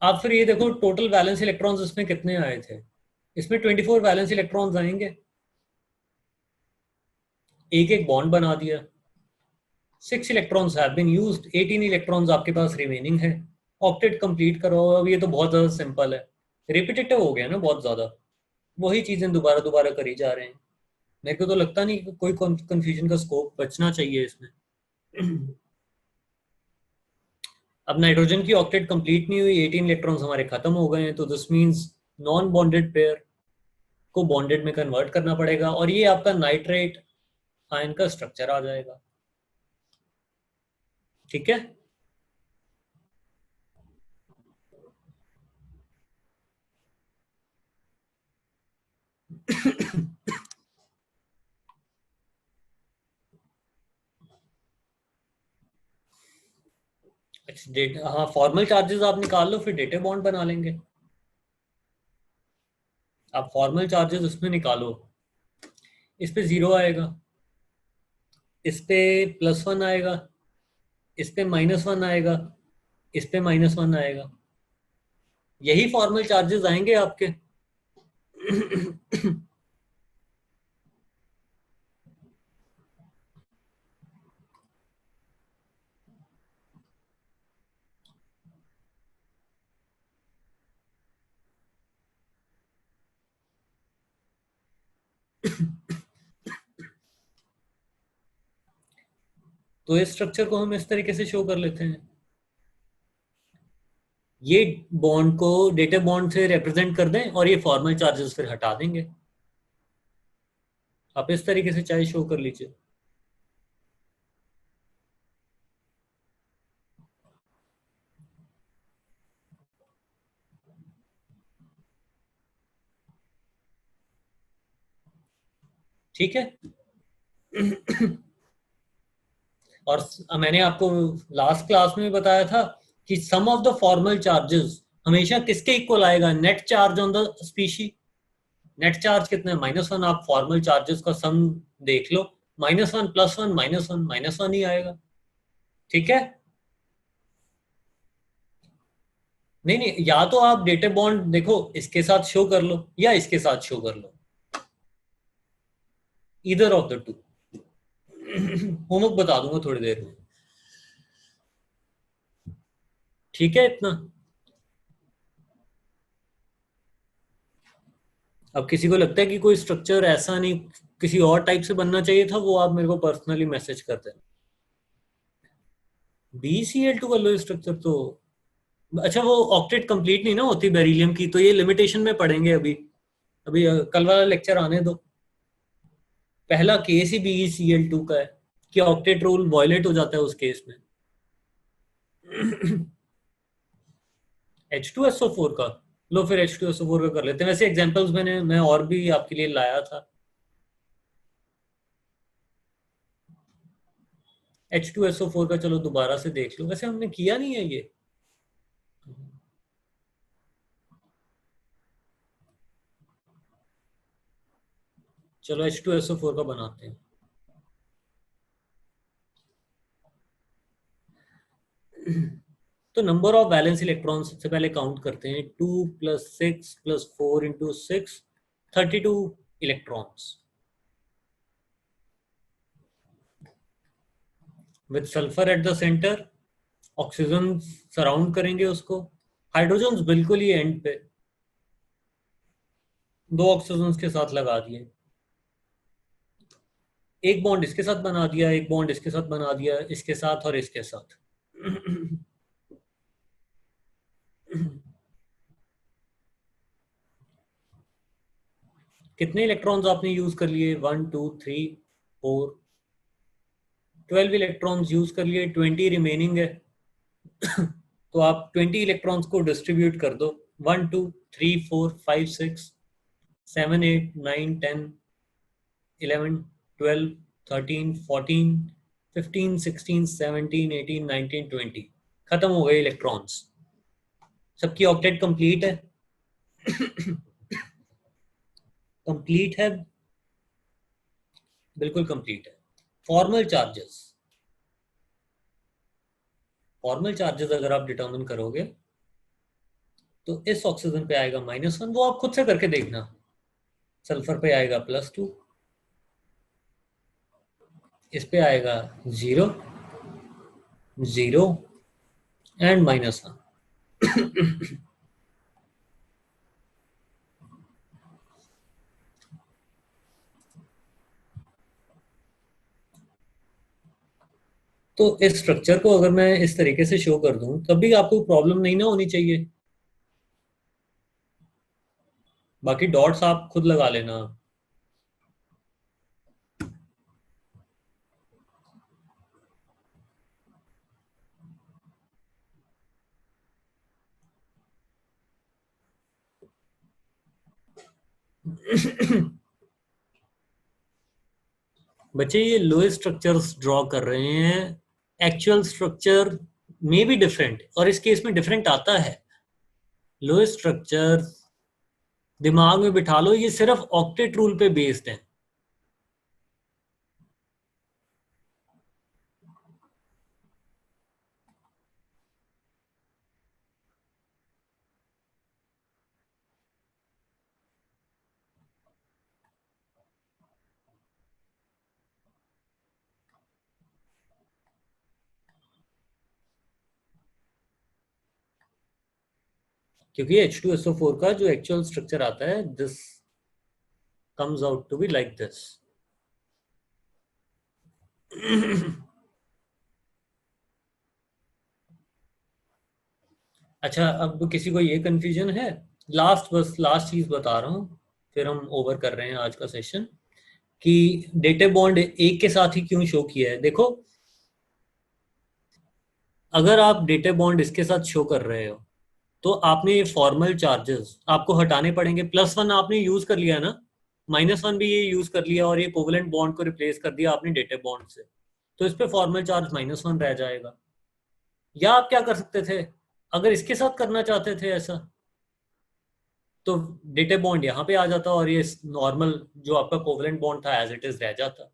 Speaker 1: आप फिर ये देखो टोटल वैलेंस इलेक्ट्रॉन्स इसमें कितने आए थे, इसमें 24 वैलेंस इलेक्ट्रॉन्स आएंगे, एक एक बॉन्ड बना दिया, 6 electrons have been used, 18 electrons आपके पास रिमेनिंग है। ऑक्टेट कंप्लीट करो। अब ये तो बहुत ज्यादा सिंपल है, रिपीटेटिव हो गया ना बहुत ज्यादा, वही चीजें दोबारा दोबारा करी जा रहे हैं। मेरे को तो लगता नहीं कि कोई कंफ्यूजन का स्कोप बचना चाहिए इसमें। अब नाइट्रोजन की ऑक्टेट कंप्लीट नहीं हुई, 18 इलेक्ट्रॉन्स हमारे खत्म हो गए हैं, तो this means non bonded pair को बॉन्डेड में कन्वर्ट करना पड़ेगा, और ये आपका नाइट्रेट आयन का स्ट्रक्चर आ जाएगा। ठीक है। अच्छा, हाँ फॉर्मल चार्जेस आप निकाल लो, फिर डेटा बॉन्ड बना लेंगे। आप फॉर्मल चार्जेस उसमें निकालो, इस पे 0 आएगा, इस पे +1 आएगा, इस पे -1 आएगा, इस पे -1 आएगा, यही फॉर्मल चार्जेस आएंगे आपके। तो इस स्ट्रक्चर को हम इस तरीके से शो कर लेते हैं, ये बॉन्ड को डेटा बॉन्ड से रिप्रेजेंट कर दें और ये फॉर्मल चार्जेस फिर हटा देंगे। आप इस तरीके से चाहे शो कर लीजिए। ठीक है। और मैंने आपको लास्ट क्लास में बताया था कि सम ऑफ द फॉर्मल चार्जेस हमेशा किसके इक्वल आएगा, net charge on the species. Net charge कितना है, -1। आप फॉर्मल चार्जेस का सम देख लो, -1 +1 -1 -1 ही आएगा। ठीक है। नहीं नहीं, या तो आप डेटा बॉन्ड देखो इसके साथ शो कर लो या इसके साथ शो कर लो, इधर ऑफ द टू। होमवर्क बता दूंगा थोड़ी देर में। ठीक है इतना। अब किसी को लगता है कि कोई स्ट्रक्चर ऐसा नहीं, किसी और टाइप से बनना चाहिए था, वो आप मेरे को पर्सनली मैसेज कर देना। BCl2 का लो स्ट्रक्चर तो, अच्छा वो ऑक्टेट कंप्लीट नहीं ना होती बेरिलियम की, तो ये लिमिटेशन में पढ़ेंगे अभी। अभी कल वाला लेक्चर आने दो। पहला केस ही BeCl2 का है कि ऑक्टेट रूल वायलेट हो जाता है उस केस में। H2SO4 का, लो फिर H2SO4 का कर लेते हैं। वैसे एग्जांपल्स मैं और भी आपके लिए लाया था। H2SO4 का चलो दोबारा से देख लो, वैसे हमने किया नहीं है ये। चलो H2SO4 का बनाते हैं। तो नंबर ऑफ वैलेंस इलेक्ट्रॉन सबसे पहले काउंट करते हैं। 2 + 6 + 4 × 6, 32 electrons with sulphur at the centre. Oxygen surround करेंगे उसको। हाइड्रोजन बिल्कुल ही एंड पे, दो ऑक्सीजन के साथ लगा दिए। एक बॉन्ड इसके साथ बना दिया, एक बॉन्ड इसके साथ बना दिया, इसके साथ और इसके साथ। कितने इलेक्ट्रॉन्स आपने यूज कर लिए? 1 2 3 4, 12 इलेक्ट्रॉन्स यूज कर लिए, 20 रिमेनिंग है। तो आप 20 इलेक्ट्रॉन्स को डिस्ट्रीब्यूट कर दो। 1 2 3 4 5 6 7 8 9 10 11 12 13 14 15 16 17 18 19 20। खत्म हो गए इलेक्ट्रॉन्स। सबकी ऑक्टेट कंप्लीट है। कंप्लीट है, बिल्कुल कंप्लीट है। फॉर्मल चार्जेस, फॉर्मल चार्जेस अगर आप डिटरमिन करोगे तो इस ऑक्सीजन पे आएगा -1, वो आप खुद से करके देखना। सल्फर पे आएगा +2, इस पे आएगा 0 0 एंड -1। तो इस स्ट्रक्चर को अगर मैं इस तरीके से शो कर दूं तब भी आपको प्रॉब्लम नहीं ना होनी चाहिए। बाकी डॉट्स आप खुद लगा लेना। बच्चे ये लोएस्ट स्ट्रक्चर्स ड्रॉ कर रहे हैं, एक्चुअल स्ट्रक्चर में भी डिफरेंट, और इस केस में डिफरेंट आता है। लोएस्ट स्ट्रक्चर दिमाग में बिठा लो, ये सिर्फ ऑक्टेट रूल पे बेस्ड है। क्योंकि H2SO4 का जो एक्चुअल स्ट्रक्चर आता है, this comes out to be like this. अच्छा, अब किसी को ये कंफ्यूजन है? बस लास्ट चीज बता रहा हूँ, फिर हम ओवर कर रहे हैं आज का सेशन, कि डेटा बॉन्ड एक के साथ ही क्यों शो किया है। देखो, अगर आप डेटा बॉन्ड इसके साथ शो कर रहे हो तो आपने ये फॉर्मल चार्जेस आपको हटाने पड़ेंगे। +1 आपने यूज कर लिया ना, -1 भी ये यूज कर लिया, और ये कोवलेंट बॉन्ड को रिप्लेस कर दिया आपने डेटा बॉन्ड से, तो इस पे फॉर्मल चार्ज -1 रह जाएगा। या आप क्या कर सकते थे, अगर इसके साथ करना चाहते थे ऐसा, तो डेटा बॉन्ड यहाँ पे आ जाता और ये नॉर्मल जो आपका कोवलेंट बॉन्ड था एज इट इज रह जाता।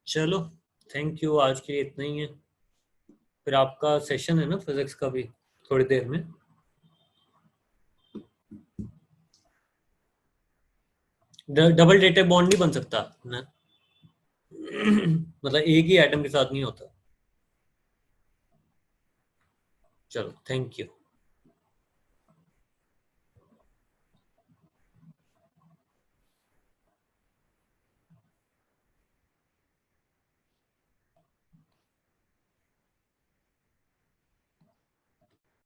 Speaker 1: चलो, थैंक यू, आज के लिए इतना ही है। फिर आपका सेशन है ना फिजिक्स का भी थोड़ी देर में। डबल डेटेड बॉन्ड नहीं बन सकता ना, मतलब एक ही एटम के साथ नहीं होता। चलो, थैंक यू।